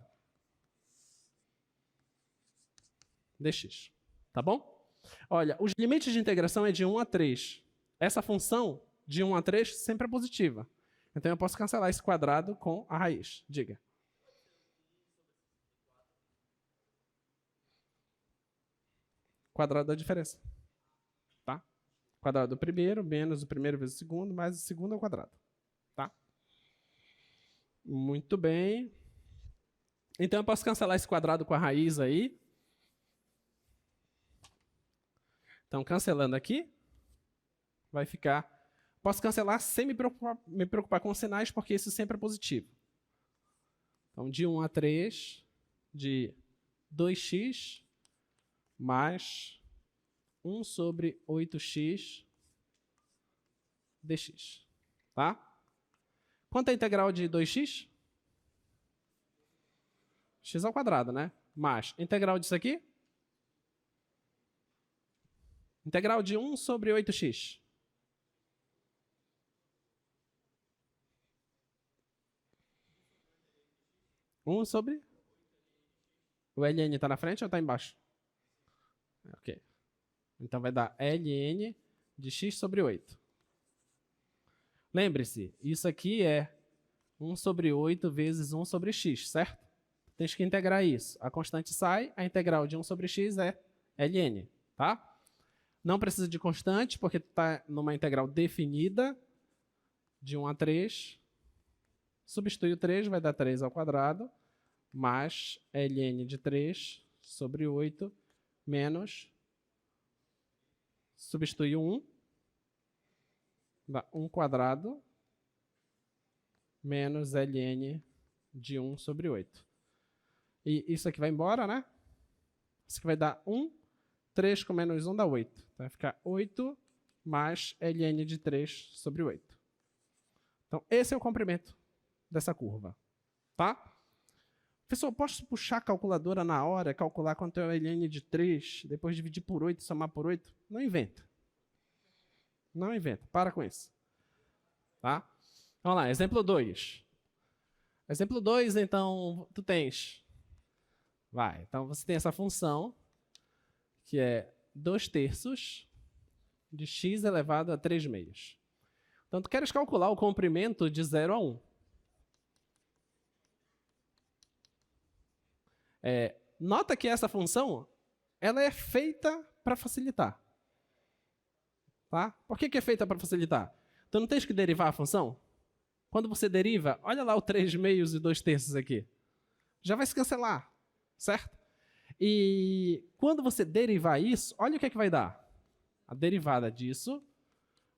[SPEAKER 1] Dx. Tá bom? Olha, os limites de integração é de 1 a 3. Essa função de 1 a 3 sempre é positiva. Então, eu posso cancelar esse quadrado com a raiz. Diga. Quadrado da diferença. Tá? Quadrado do primeiro, menos o primeiro vezes o segundo, mais o segundo ao quadrado. Tá? Muito bem. Então, eu posso cancelar esse quadrado com a raiz aí. Então, cancelando aqui, vai ficar... Posso cancelar sem me preocupar com os sinais, porque isso sempre é positivo. Então, de 1 a 3, de 2x mais 1 sobre 8x dx. Tá? Quanto é a integral de 2x? X ao quadrado, né? Mais integral disso aqui? Integral de 1 sobre 8x. Um sobre? O ln está na frente ou está embaixo? Ok. Então vai dar ln de x sobre 8. Lembre-se, isso aqui é 1 sobre 8 vezes 1 sobre x, certo? Tens que integrar isso. A constante sai, a integral de 1 sobre x é ln, tá? Não precisa de constante, porque está numa integral definida, de 1 a 3. Substitui o 3, vai dar 3 ao quadrado, mais ln de 3 sobre 8, menos, substitui o 1, dá 1 quadrado, menos ln de 1 sobre 8. E isso aqui vai embora, né? Isso aqui vai dar 1, 3 com menos 1 dá 8. Então, vai ficar 8 mais ln de 3 sobre 8. Então, esse é o comprimento dessa curva. Tá? Pessoal, posso puxar a calculadora na hora, calcular quanto é o ln de 3, depois dividir por 8, somar por 8? Não inventa. Não inventa. Para com isso. Tá? Vamos lá, exemplo 2. Exemplo 2, então, tu tens... Vai, então você tem essa função, que é 2/3 de x elevado a 3 meios. Então, tu queres calcular o comprimento de 0 a 1. Nota que essa função ela é feita para facilitar. Tá? Por que é feita para facilitar? Tu não tens que derivar a função? Quando você deriva, olha lá o 3 meios e 2/3 aqui. Já vai se cancelar, certo? E quando você derivar isso, olha o que é que vai dar. A derivada disso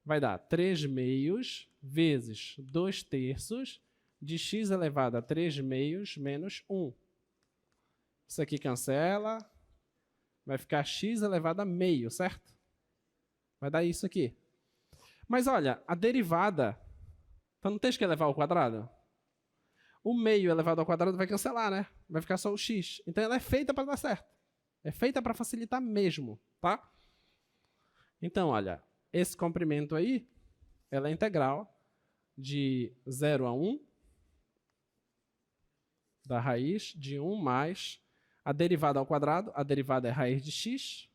[SPEAKER 1] vai dar 3 meios vezes 2/3 de x elevado a 3 meios menos 1. Isso aqui cancela, vai ficar x elevado a meio, certo? Vai dar isso aqui. Mas olha, a derivada, então não tens que elevar ao quadrado? O meio elevado ao quadrado vai cancelar, né? Vai ficar só o x. Então ela é feita para dar certo. É feita para facilitar mesmo, tá? Então, olha, esse comprimento aí, ela é integral de 0 a 1 da raiz de 1 mais a derivada ao quadrado. A derivada é raiz de x.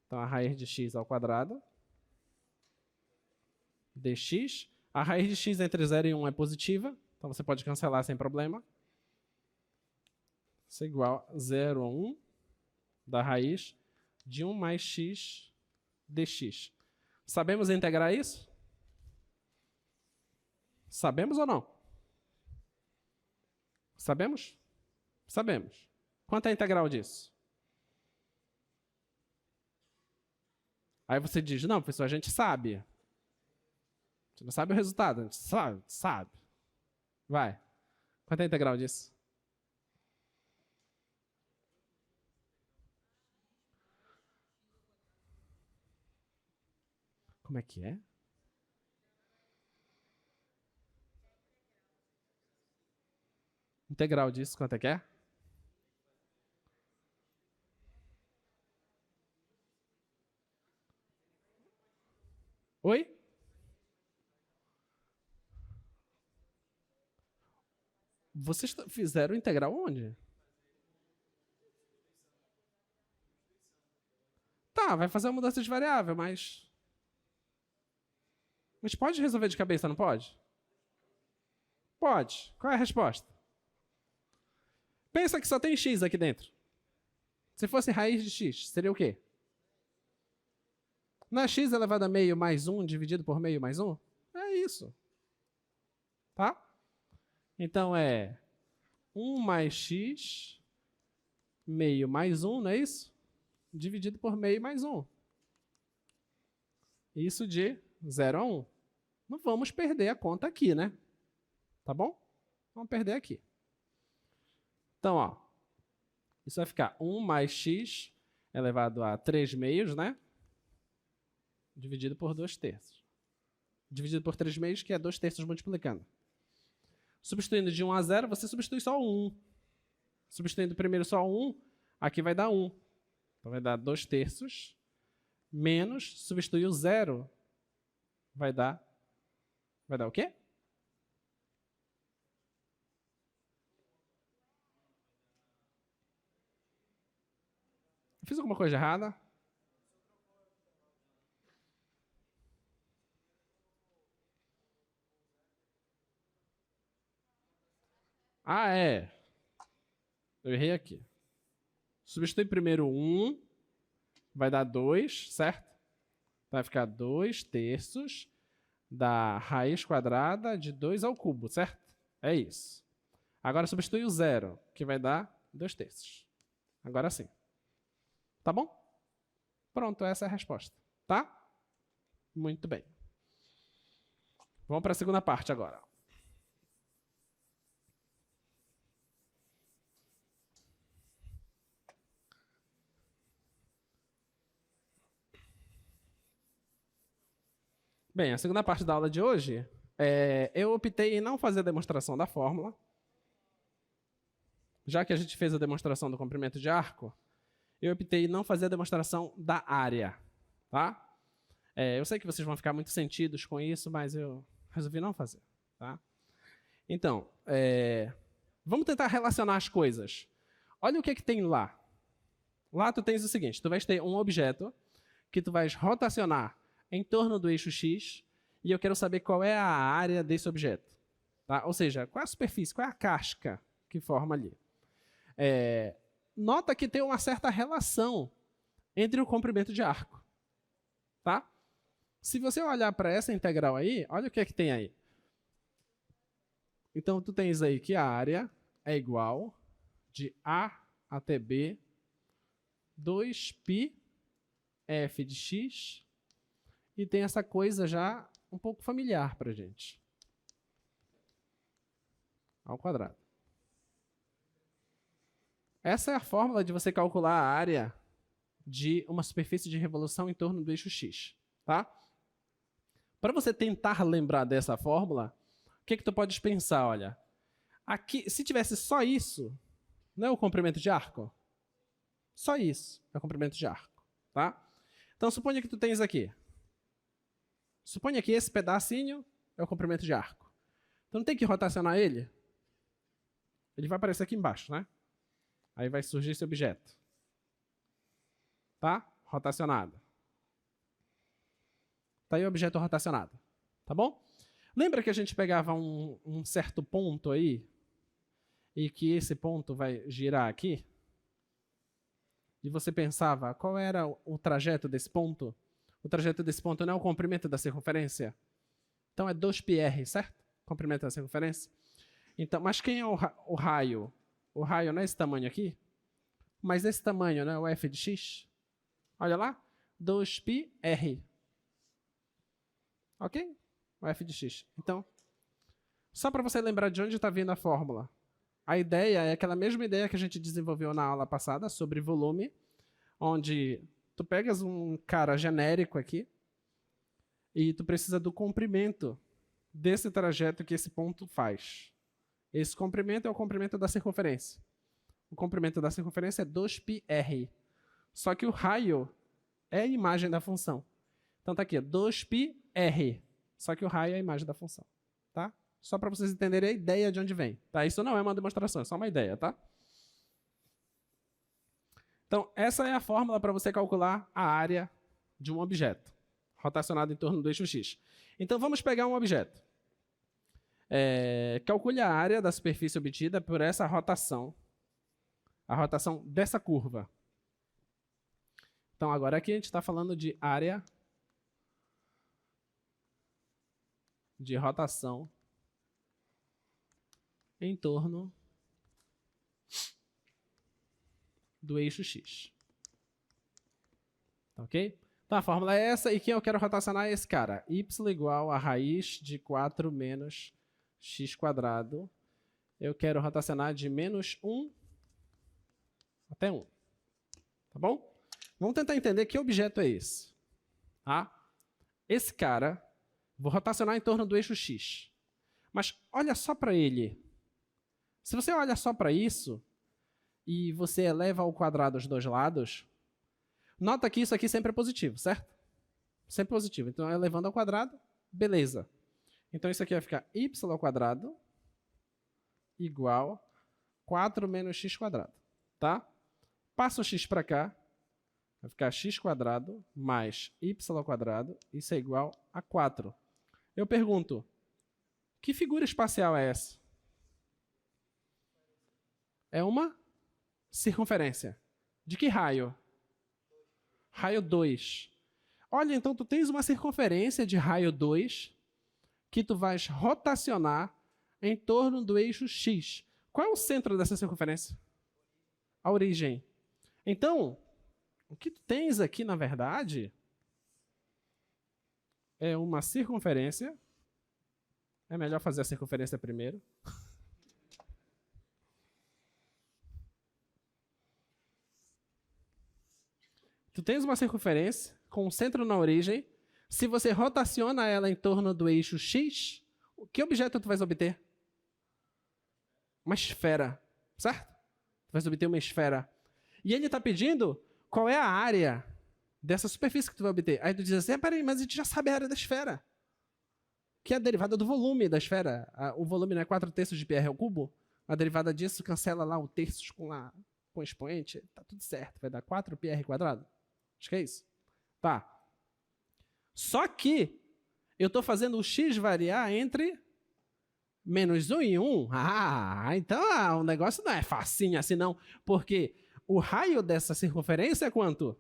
[SPEAKER 1] Então, a raiz de x ao quadrado dx. A raiz de x entre 0 e 1 é positiva, então você pode cancelar sem problema. Isso é igual a 0 a 1 da raiz de 1 mais x dx. Sabemos integrar isso? Sabemos ou não? Sabemos? Sabemos. Quanto é a integral disso? Aí você diz, não, professor, a gente sabe. Você não sabe o resultado, a gente sabe, sabe. Vai. Quanto é a integral disso? Como é que é? Integral disso, quanto é que é? Oi? Vocês fizeram integral onde? Tá, vai fazer a mudança de variável, mas... Mas pode resolver de cabeça, não pode? Pode. Qual é a resposta? Pensa que só tem x aqui dentro. Se fosse raiz de x, seria o quê? Não é x elevado a meio mais 1 dividido por meio mais 1? É isso. Tá? Então é 1 mais x meio mais 1, não é isso? Dividido por meio mais 1. Isso de 0 a 1. Não vamos perder a conta aqui, né? Tá bom? Vamos perder aqui. Então, ó, isso vai ficar 1 mais x elevado a 3 meios, né? Dividido por 2 terços. Dividido por 3 meios, que é 2 terços multiplicando. Substituindo de 1 a 0, você substitui só 1. Substituindo primeiro só 1, aqui vai dar 1. Então vai dar 2 terços menos, substituir o 0, vai dar o quê? Fiz alguma coisa errada? Ah, é. Eu errei aqui. Substitui primeiro 1, vai dar 2, certo? Vai ficar 2 terços da raiz quadrada de 2 ao cubo, certo? É isso. Agora substitui o 0, que vai dar 2 terços. Agora sim. Tá bom? Pronto, essa é a resposta. Tá? Muito bem. Vamos para a segunda parte agora. Bem, a segunda parte da aula de hoje, eu optei em não fazer a demonstração da fórmula. Já que a gente fez a demonstração do comprimento de arco, eu optei em não fazer a demonstração da área. Tá? Eu sei que vocês vão ficar muito sentidos com isso, mas eu resolvi não fazer. Tá? Então, vamos tentar relacionar as coisas. Olha o que tem lá. Lá tu tens o seguinte, tu vais ter um objeto que tu vais rotacionar em torno do eixo X, e eu quero saber qual é a área desse objeto. Tá? Ou seja, qual é a superfície, qual é a casca que forma ali. Nota que tem uma certa relação entre o comprimento de arco. Tá? Se você olhar para essa integral aí, olha o que é que tem aí. Então, tu tens aí que a área é igual de A até B 2π f de x, e tem essa coisa já um pouco familiar para a gente. Ao quadrado. Essa é a fórmula de você calcular a área de uma superfície de revolução em torno do eixo x. Tá? Para você tentar lembrar dessa fórmula, o que tu podes pensar? Olha, aqui, se tivesse só isso, não é o comprimento de arco? Só isso é o comprimento de arco. Tá? Então, suponha que tu tens aqui. Suponha que esse pedacinho é o comprimento de arco. Então, não tem que rotacionar ele? Ele vai aparecer aqui embaixo, né? Aí vai surgir esse objeto. Tá? Rotacionado. Tá aí o objeto rotacionado. Tá bom? Lembra que a gente pegava um certo ponto aí? E que esse ponto vai girar aqui? e você pensava qual era o trajeto desse ponto, o trajeto desse ponto não é o comprimento da circunferência? Então é 2πr, certo? Comprimento da circunferência. Então, mas quem é o raio? O raio não é esse tamanho aqui? Mas esse tamanho, né? O f de x. Olha lá. 2πr. Ok? O f de x. Então, só para você lembrar de onde está vindo a fórmula. A ideia é aquela mesma ideia que a gente desenvolveu na aula passada sobre volume, onde tu pegas um cara genérico aqui e tu precisa do comprimento desse trajeto que esse ponto faz. Esse comprimento é o comprimento da circunferência. O comprimento da circunferência é 2πr. Só que o raio é a imagem da função. Então tá aqui, 2πr. Só que o raio é a imagem da função. Tá? Só para vocês entenderem a ideia de onde vem. Tá? Isso não é uma demonstração, é só uma ideia. Tá? Então, essa é a fórmula para você calcular a área de um objeto rotacionado em torno do eixo x. Então, vamos pegar um objeto. Calcule a área da superfície obtida por essa rotação. A rotação dessa curva. Então, agora aqui a gente está falando de área de rotação em torno do eixo x. Ok? Então, a fórmula é essa, e quem eu quero rotacionar é esse cara. Y igual a raiz de 4 menos x². Eu quero rotacionar de menos 1 até 1. Tá bom? Vamos tentar entender que objeto é esse. Tá? Esse cara, vou rotacionar em torno do eixo x. Mas olha só para ele. Se você olha só para isso, e você eleva ao quadrado os dois lados, nota que isso aqui sempre é positivo, certo? Sempre positivo. Então, elevando ao quadrado, beleza. Então, isso aqui vai ficar y² igual 4 menos x². Tá? Passa o x para cá, vai ficar x² mais y², isso é igual a 4. Eu pergunto, que figura espacial é essa? É uma circunferência. De que raio? Raio 2. Olha, então tu tens uma circunferência de raio 2 que tu vais rotacionar em torno do eixo x. Qual é o centro dessa circunferência? A origem. Então, o que tu tens aqui, na verdade, é uma circunferência. É melhor fazer a circunferência primeiro. Tu tens uma circunferência com o centro na origem. Se você rotaciona ela em torno do eixo x, que objeto tu vais obter? Uma esfera, certo? Tu vais obter uma esfera. E ele está pedindo qual é a área dessa superfície que tu vai obter. Aí tu diz assim, peraí, mas a gente já sabe a área da esfera. Que é a derivada do volume da esfera. O volume não é 4/3 de πr ao cubo? A derivada disso cancela lá o terços com o expoente. Tá tudo certo, vai dar 4πr². Acho que é isso. Tá. Só que eu estou fazendo o x variar entre menos 1 e 1. Então o negócio não é facinho assim não. Porque o raio dessa circunferência é quanto?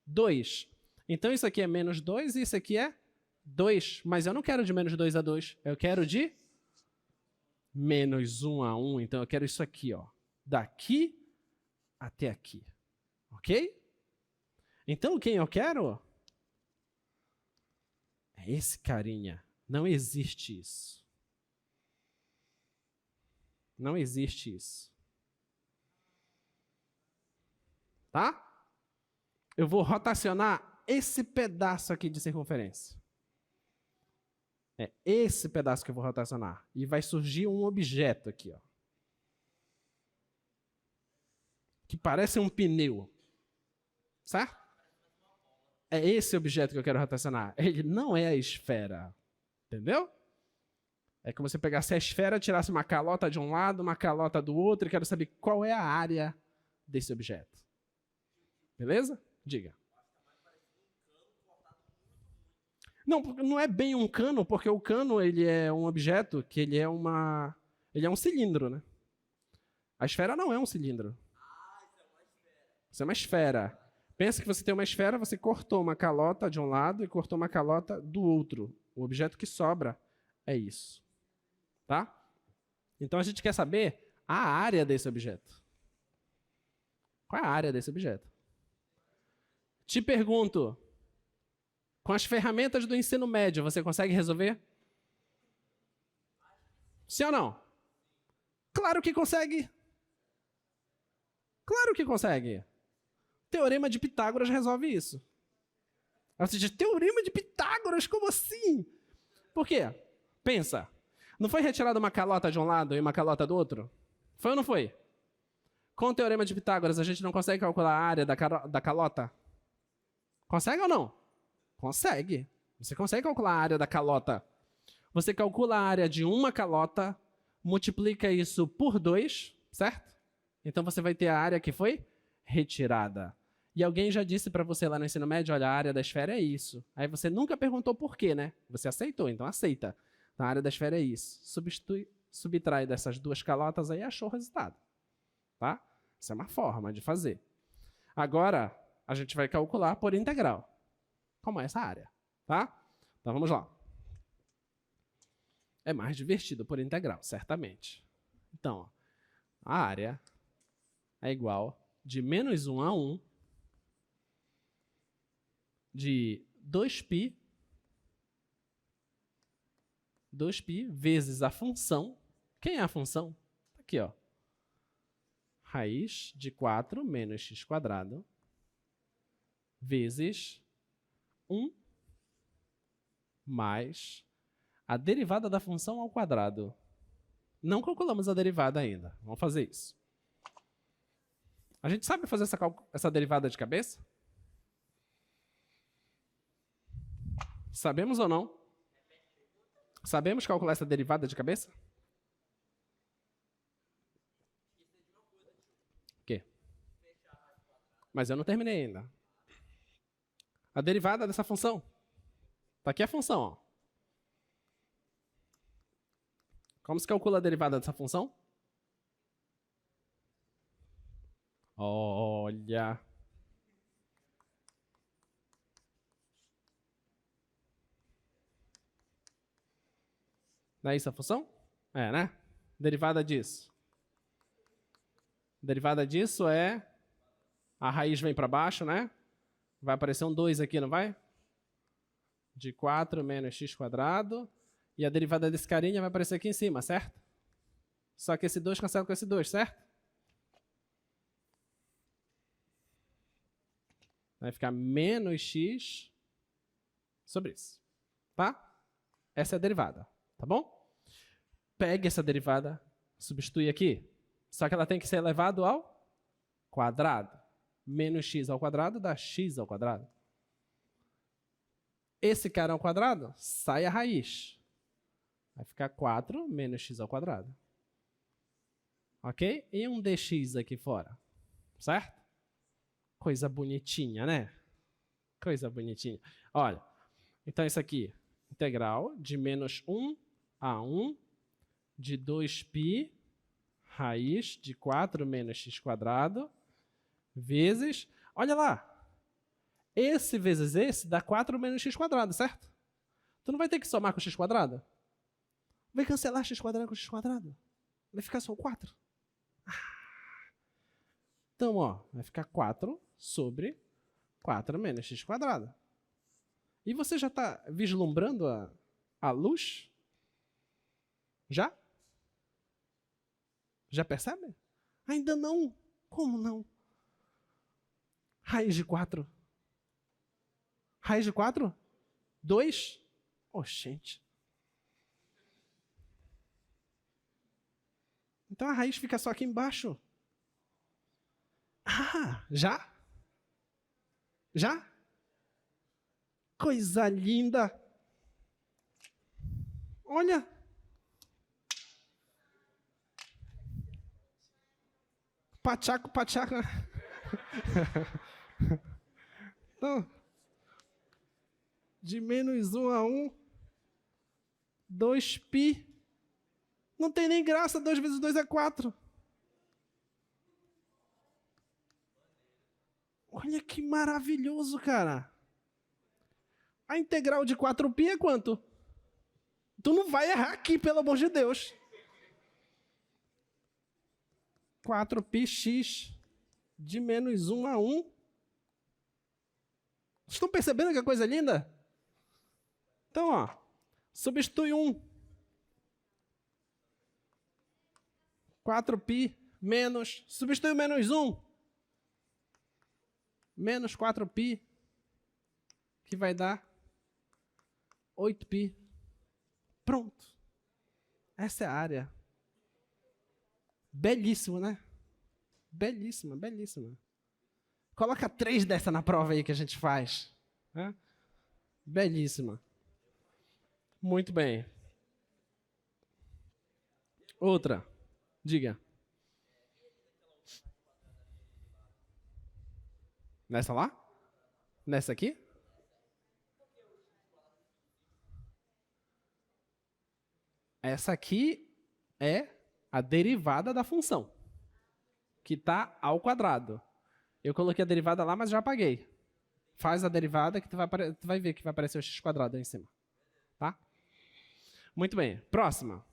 [SPEAKER 1] 2. Então isso aqui é menos 2 e isso aqui é 2. Mas eu não quero de menos 2 a 2. Eu quero de menos 1 a 1. Então eu quero isso aqui, ó. Daqui até aqui. Ok? Então, quem eu quero? É esse carinha. Não existe isso. Não existe isso. Tá? Eu vou rotacionar esse pedaço aqui de circunferência. É esse pedaço que eu vou rotacionar. E vai surgir um objeto aqui, ó. Que parece um pneu. Certo? É esse objeto que eu quero rotacionar. Ele não é a esfera. Entendeu? É como se pegasse a esfera, tirasse uma calota de um lado, uma calota do outro, e quero saber qual é a área desse objeto. Beleza? Diga. Não, não é bem um cano, porque o cano ele é um objeto que ele é um cilindro, né? A esfera não é um cilindro. Isso é uma esfera. Pensa que você tem uma esfera, você cortou uma calota de um lado e cortou uma calota do outro. O objeto que sobra é isso. Tá? Então a gente quer saber a área desse objeto. Qual é a área desse objeto? Te pergunto, com as ferramentas do ensino médio, você consegue resolver? Sim ou não? Claro que consegue. Claro que consegue. Teorema de Pitágoras resolve isso. Aí você diz, teorema de Pitágoras? Como assim? Por quê? Pensa. Não foi retirada uma calota de um lado e uma calota do outro? Foi ou não foi? Com o teorema de Pitágoras, a gente não consegue calcular a área da calota? Consegue ou não? Consegue. Você consegue calcular a área da calota. Você calcula a área de uma calota, multiplica isso por 2, certo? Então você vai ter a área que foi retirada. E alguém já disse para você lá no ensino médio, olha, a área da esfera é isso. Aí você nunca perguntou por quê, né? Você aceitou, então aceita. A área da esfera é isso. Subtrai dessas duas calotas aí e achou o resultado. Tá? Isso é uma forma de fazer. Agora, a gente vai calcular por integral. Como é essa área, tá? Então vamos lá. É mais divertido por integral, certamente. Então, ó, a área é igual de menos 1 a 1 de 2π vezes a função. Quem é a função? Aqui, ó. Raiz de 4 menos x² vezes 1 mais a derivada da função ao quadrado. Não calculamos a derivada ainda. Vamos fazer isso. A gente sabe fazer essa derivada de cabeça? Sabemos ou não? Sabemos calcular essa derivada de cabeça? O quê? Mas eu não terminei ainda. A derivada dessa função. Está aqui a função, ó. Como se calcula a derivada dessa função? Olha. Não é isso a função? É, né? Derivada disso. Derivada disso é... A raiz vem para baixo, né? Vai aparecer um 2 aqui, não vai? De 4 menos x². E a derivada desse carinha vai aparecer aqui em cima, certo? Só que esse 2 cancela com esse 2, certo? Vai ficar menos x sobre isso. Tá? Essa é a derivada. Tá bom? Pegue essa derivada, substitui aqui. Só que ela tem que ser elevado ao quadrado. Menos x ao quadrado dá x ao quadrado. Esse cara ao quadrado, sai a raiz. Vai ficar 4 menos x ao quadrado. Ok? E um dx aqui fora. Certo? Coisa bonitinha, né? Coisa bonitinha. Olha, então isso aqui, integral de menos 1 a 1 de 2π raiz de 4 menos x² vezes... Olha lá. Esse vezes esse dá 4 menos x², certo? Tu não vai ter que somar com x²? Vai cancelar x² com x². Vai ficar só o 4. Então, ó, vai ficar 4 sobre 4 menos x². E você já está vislumbrando a luz? Já? Já percebe? Ainda não. Como não? Raiz de 4. Raiz de 4? 2? Oxente. Então a raiz fica só aqui embaixo. Ah, já? Já? Coisa linda. Olha. Pachaco, pachaco. Então, de menos 1 a 1, 2π. Não tem nem graça, 2 vezes 2 é 4. Olha que maravilhoso, cara. A integral de 4π é quanto? Tu não vai errar aqui, pelo amor de Deus. 4πx de menos 1 a 1. Vocês estão percebendo que a coisa é linda? Então, ó, substitui 1. 4π menos, substitui o menos 1. Menos 4π, que vai dar 8π. Pronto. Essa é a área. Belíssimo, né? Belíssima, belíssima. Coloca 3 dessa na prova aí que a gente faz. Né? Belíssima. Muito bem. Outra. Diga. Nessa lá? Nessa aqui? Essa aqui é a derivada da função, que está ao quadrado. Eu coloquei a derivada lá, mas já apaguei. Faz a derivada que tu vai ver que vai aparecer o x quadrado aí em cima. Tá? Muito bem. Próxima.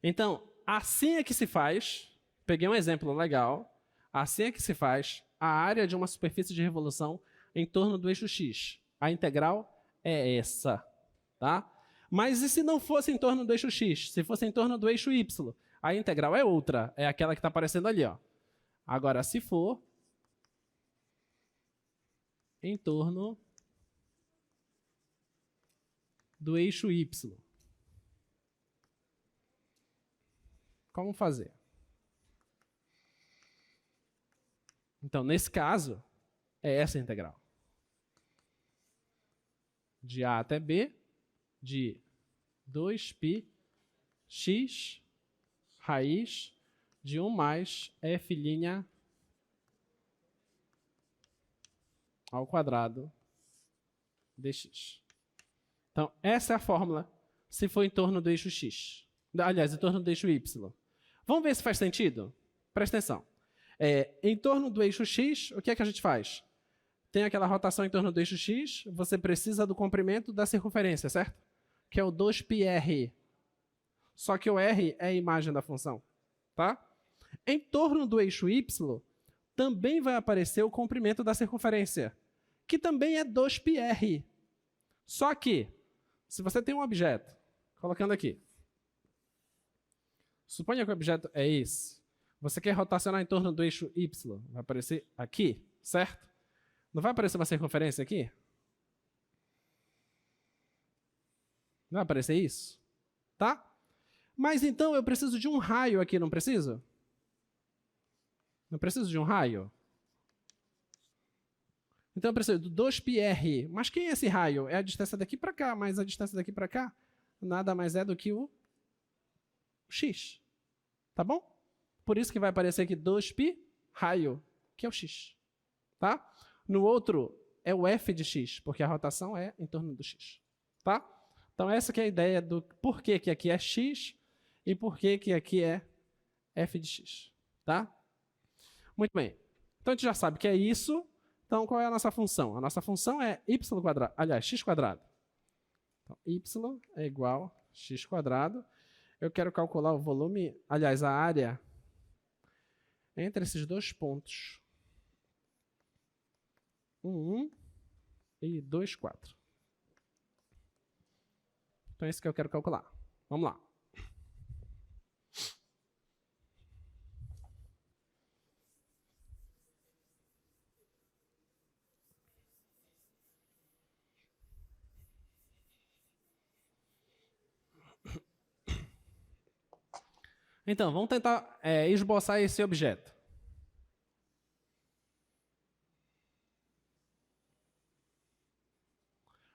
[SPEAKER 1] Então, assim é que se faz. Peguei um exemplo legal. Assim é que se faz a área de uma superfície de revolução em torno do eixo x. A integral é essa. Tá? Mas e se não fosse em torno do eixo x? Se fosse em torno do eixo y? A integral é outra. É aquela que está aparecendo ali. Ó. Agora, se for em torno do eixo y. Como fazer? Então, nesse caso, é essa a integral. De A até B, de 2π x raiz de 1 mais f' ao quadrado dx. Então, essa é a fórmula se for em torno do eixo x. Aliás, em torno do eixo y. Vamos ver se faz sentido? Presta atenção. Em torno do eixo x, o que é que a gente faz? Tem aquela rotação em torno do eixo x, você precisa do comprimento da circunferência, certo? Que é o 2πr. Só que o r é a imagem da função. Tá? Em torno do eixo y, também vai aparecer o comprimento da circunferência, que também é 2πr. Só que, se você tem um objeto, colocando aqui, suponha que o objeto é esse. Você quer rotacionar em torno do eixo y, vai aparecer aqui, certo? Não vai aparecer uma circunferência aqui? Não vai aparecer isso? Tá? Mas então eu preciso de um raio aqui, não preciso? Não preciso de um raio? Então eu preciso do 2πr. Mas quem é esse raio? É a distância daqui para cá, mas a distância daqui para cá nada mais é do que o x. Tá bom? Por isso que vai aparecer aqui 2π raio, que é o x. Tá? No outro é o f de x, porque a rotação é em torno do x. Tá? Então essa que é a ideia do porquê que aqui é x e porquê que aqui é f de x. Tá? Muito bem. Então a gente já sabe que é isso. Então qual é a nossa função? A nossa função é y quadrado, aliás, x quadrado. Então, y é igual a x quadrado. Eu quero calcular o volume, aliás, a área entre esses dois pontos. 1 e 2, 4. Então é isso que eu quero calcular. Vamos lá. Então, vamos tentar esboçar esse objeto.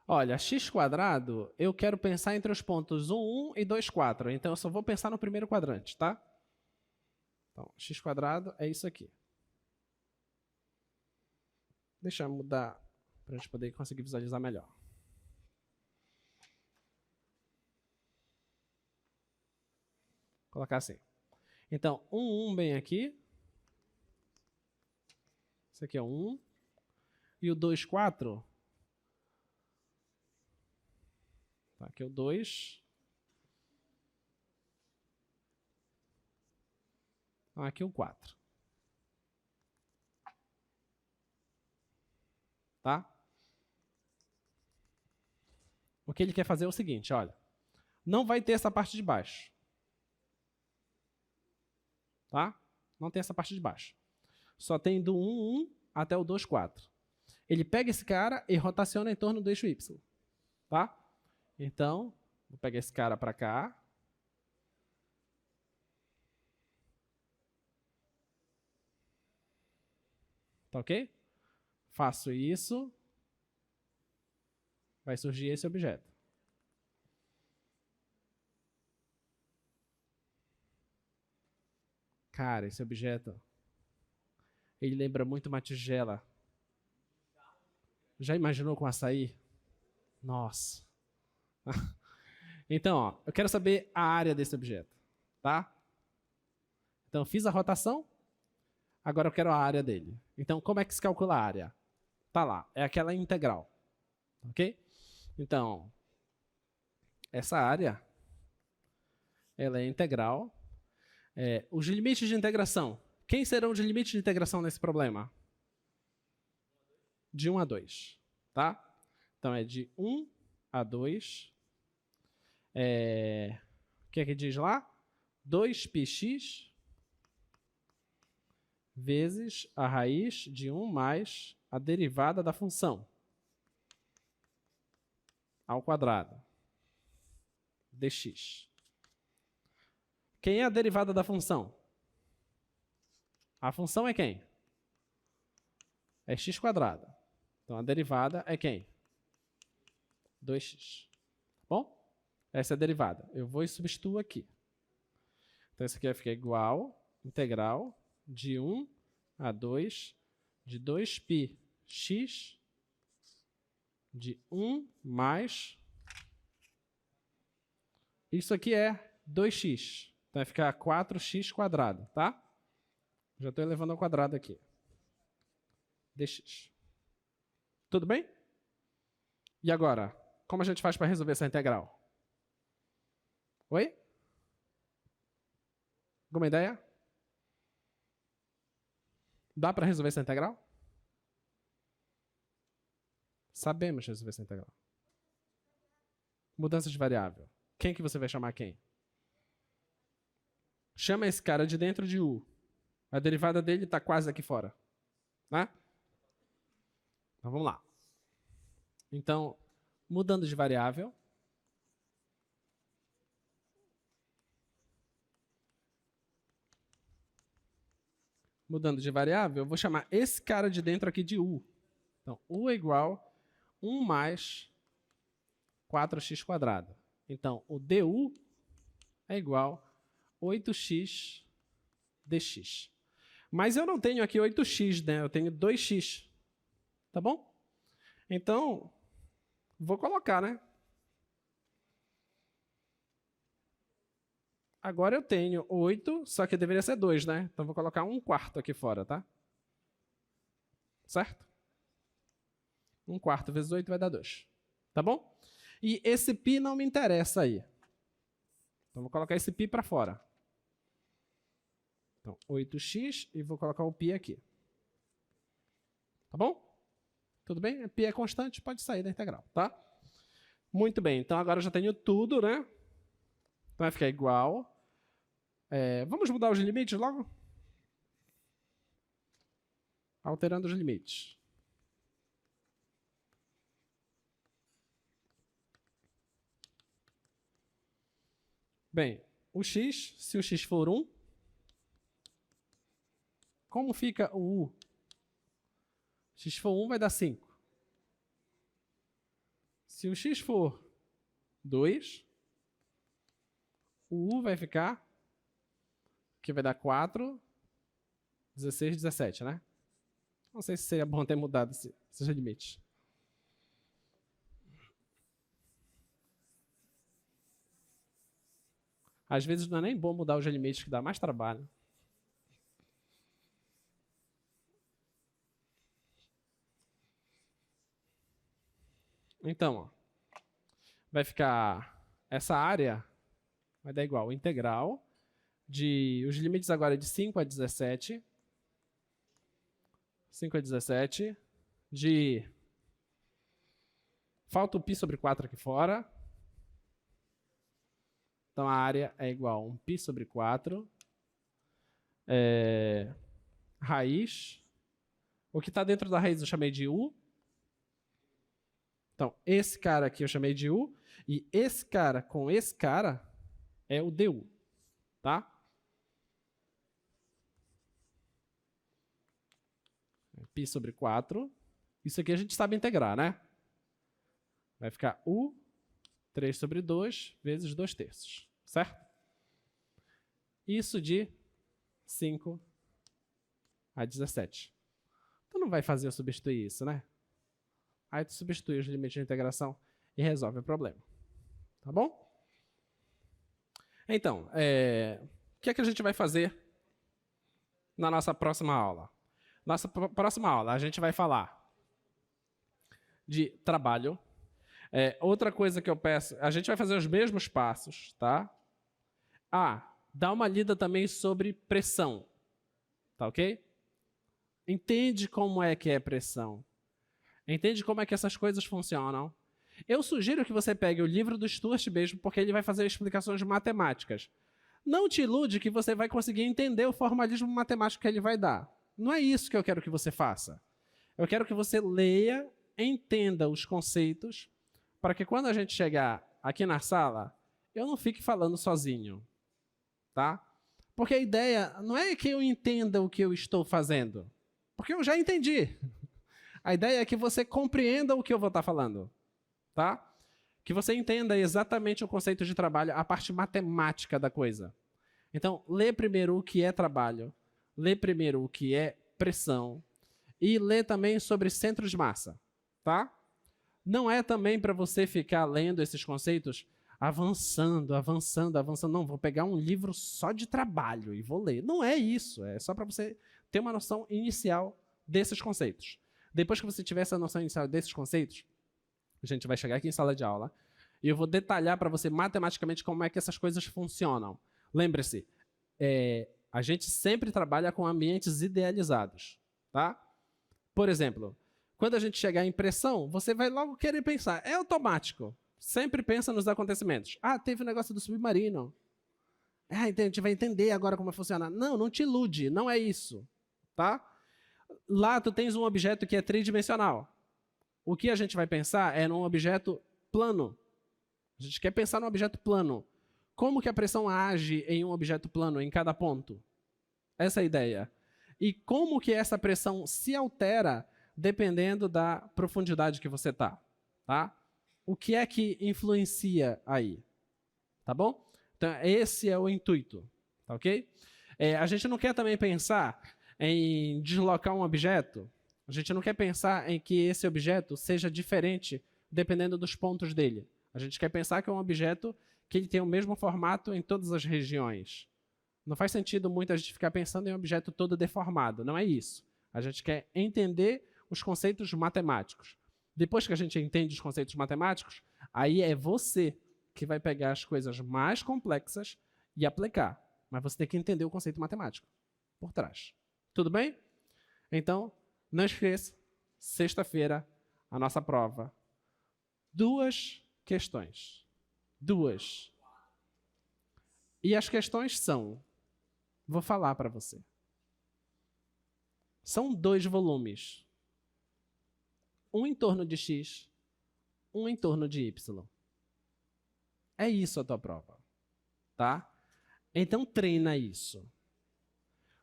[SPEAKER 1] Olha, x quadrado, eu quero pensar entre os pontos 1, 1 e 2, 4. Então, eu só vou pensar no primeiro quadrante, tá? Então, x quadrado é isso aqui. Deixa eu mudar para a gente poder conseguir visualizar melhor. Vou colocar assim. Então, 1, 1 bem aqui. Esse aqui é o 1. E o 2, 4. Tá, aqui é o 2. Aqui é o 4. Tá? O que ele quer fazer é o seguinte, olha. Não vai ter essa parte de baixo. Tá? Não tem essa parte de baixo. Só tem do 1, 1 até o 2, 4. Ele pega esse cara e rotaciona em torno do eixo Y. Tá? Então, vou pegar esse cara para cá. Tá ok? Faço isso. Vai surgir esse objeto. Cara, esse objeto, ele lembra muito uma tigela. Já imaginou com açaí? Nossa. Então, ó, eu quero saber a área desse objeto, tá? Então, fiz a rotação, agora eu quero a área dele. Então, como é que se calcula a área? Tá lá, é aquela integral, ok? Então, essa área, ela é integral. Os limites de integração. Quem serão os limites de integração nesse problema? De 1 a 2, tá? Então, é de 1 a 2. O que é que diz lá? 2πx vezes a raiz de 1 mais a derivada da função ao quadrado dx. Quem é a derivada da função? A função é quem? É x quadrado. Então, a derivada é quem? 2x. Bom? Essa é a derivada. Eu vou e substituo aqui. Então, isso aqui vai ficar igual, integral, de 1 a 2, de 2πx, de 1 mais... Isso aqui é 2x. Então, vai ficar 4x quadrado, tá? Já estou elevando ao quadrado aqui. dx. Tudo bem? E agora, como a gente faz para resolver essa integral? Oi? Alguma ideia? Dá para resolver essa integral? Sabemos resolver essa integral. Mudança de variável. Quem que você vai chamar quem? Chama esse cara de dentro de U. A derivada dele está quase aqui fora. Né? Então, vamos lá. Então, mudando de variável. Mudando de variável, eu vou chamar esse cara de dentro aqui de U. Então, U é igual 1 mais 4x quadrado. Então, o du é igual 8x dx. Mas eu não tenho aqui 8x, né? Eu tenho 2x. Tá bom? Então, vou colocar, né? Agora eu tenho 8, só que deveria ser 2, né? Então, vou colocar 1/4 aqui fora, tá? Certo? 1/4 vezes 8 vai dar 2. Tá bom? E esse π não me interessa aí. Então, vou colocar esse π para fora. Então, 8x e vou colocar o π aqui. Tá bom? Tudo bem? Π é constante, pode sair da integral, tá? Muito bem, então agora eu já tenho tudo, né? Então vai ficar igual. Vamos mudar os limites logo? Alterando os limites. Bem, o x, se o x for 1, como fica o u? Se x for 1, vai dar 5. Se o x for 2, o u vai ficar, que vai dar 4, 16, 17, né? Não sei se seria bom ter mudado esses limites. Às vezes não é nem bom mudar os limites, que dá mais trabalho. Então, ó, vai ficar essa área, vai dar igual integral os limites agora é de 5 a 17. 5 a 17 falta o π sobre 4 aqui fora. Então, a área é igual a 1 π sobre 4. Raiz. O que está dentro da raiz eu chamei de u. Então, esse cara aqui eu chamei de u. E esse cara com esse cara é o du. Tá? Π sobre 4. Isso aqui a gente sabe integrar, né? Vai ficar u 3 sobre 2 vezes 2/3. Certo? Isso de 5 a 17. Tu não vai fazer eu substituir isso, né? Aí tu substitui os limites de integração e resolve o problema. Tá bom? Então, o que é que a gente vai fazer na nossa próxima aula? Nossa próxima aula, a gente vai falar de trabalho. Outra coisa que eu peço, a gente vai fazer os mesmos passos, tá? Dá uma lida também sobre pressão, tá ok? Entende como é que é pressão. Entende como é que essas coisas funcionam. Eu sugiro que você pegue o livro do Stuart mesmo, porque ele vai fazer explicações matemáticas. Não te ilude que você vai conseguir entender o formalismo matemático que ele vai dar. Não é isso que eu quero que você faça. Eu quero que você leia, entenda os conceitos, para que quando a gente chegar aqui na sala, eu não fique falando sozinho. Tá? Porque a ideia não é que eu entenda o que eu estou fazendo, porque eu já entendi. A ideia é que você compreenda o que eu vou estar falando. Tá? Que você entenda exatamente o conceito de trabalho, a parte matemática da coisa. Então, lê primeiro o que é trabalho, lê primeiro o que é pressão e lê também sobre centro de massa. Tá? Não é também para você ficar lendo esses conceitos avançando. Não, vou pegar um livro só de trabalho e vou ler. Não é isso. É só para você ter uma noção inicial desses conceitos. Depois que você tiver essa noção inicial desses conceitos, a gente vai chegar aqui em sala de aula e eu vou detalhar para você matematicamente como é que essas coisas funcionam. Lembre-se, a gente sempre trabalha com ambientes idealizados. Tá? Por exemplo, quando a gente chegar em pressão, você vai logo querer pensar. É automático. Sempre pensa nos acontecimentos. Teve o negócio do submarino. Então a gente vai entender agora como funciona. Não te ilude. Não é isso. Tá? Lá tu tens um objeto que é tridimensional. O que a gente vai pensar é num objeto plano. A gente quer pensar num objeto plano. Como que a pressão age em um objeto plano, em cada ponto? Essa é a ideia. E como que essa pressão se altera dependendo da profundidade que você está. Tá? O que é que influencia aí? Tá bom? Então, esse é o intuito. Tá ok? A gente não quer também pensar em deslocar um objeto. A gente não quer pensar em que esse objeto seja diferente dependendo dos pontos dele. A gente quer pensar que é um objeto que ele tem o mesmo formato em todas as regiões. Não faz sentido muito a gente ficar pensando em um objeto todo deformado. Não é isso. A gente quer entender os conceitos matemáticos. Depois que a gente entende os conceitos matemáticos, aí é você que vai pegar as coisas mais complexas e aplicar. Mas você tem que entender o conceito matemático por trás. Tudo bem? Então, não esqueça, sexta-feira, a nossa prova. 2 questões. 2. E as questões são, vou falar para você. São 2 volumes. Um em torno de x, um em torno de y. É isso a tua prova. Tá? Então treina isso.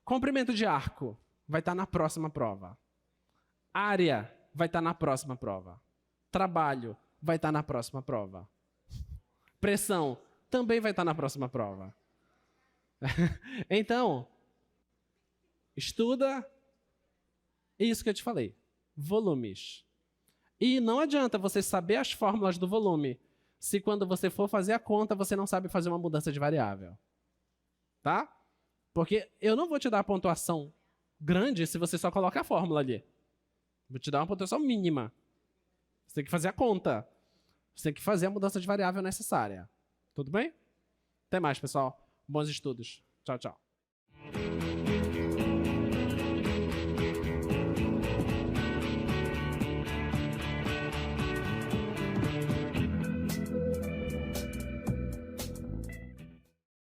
[SPEAKER 1] Comprimento de arco vai estar na próxima prova. Área vai estar na próxima prova. Trabalho vai estar na próxima prova. Pressão também vai estar na próxima prova. Então, estuda isso que eu te falei. Volumes. E não adianta você saber as fórmulas do volume se quando você for fazer a conta você não sabe fazer uma mudança de variável. Tá? Porque eu não vou te dar a pontuação grande se você só coloca a fórmula ali. Vou te dar uma pontuação mínima. Você tem que fazer a conta. Você tem que fazer a mudança de variável necessária. Tudo bem? Até mais, pessoal. Bons estudos. Tchau, tchau.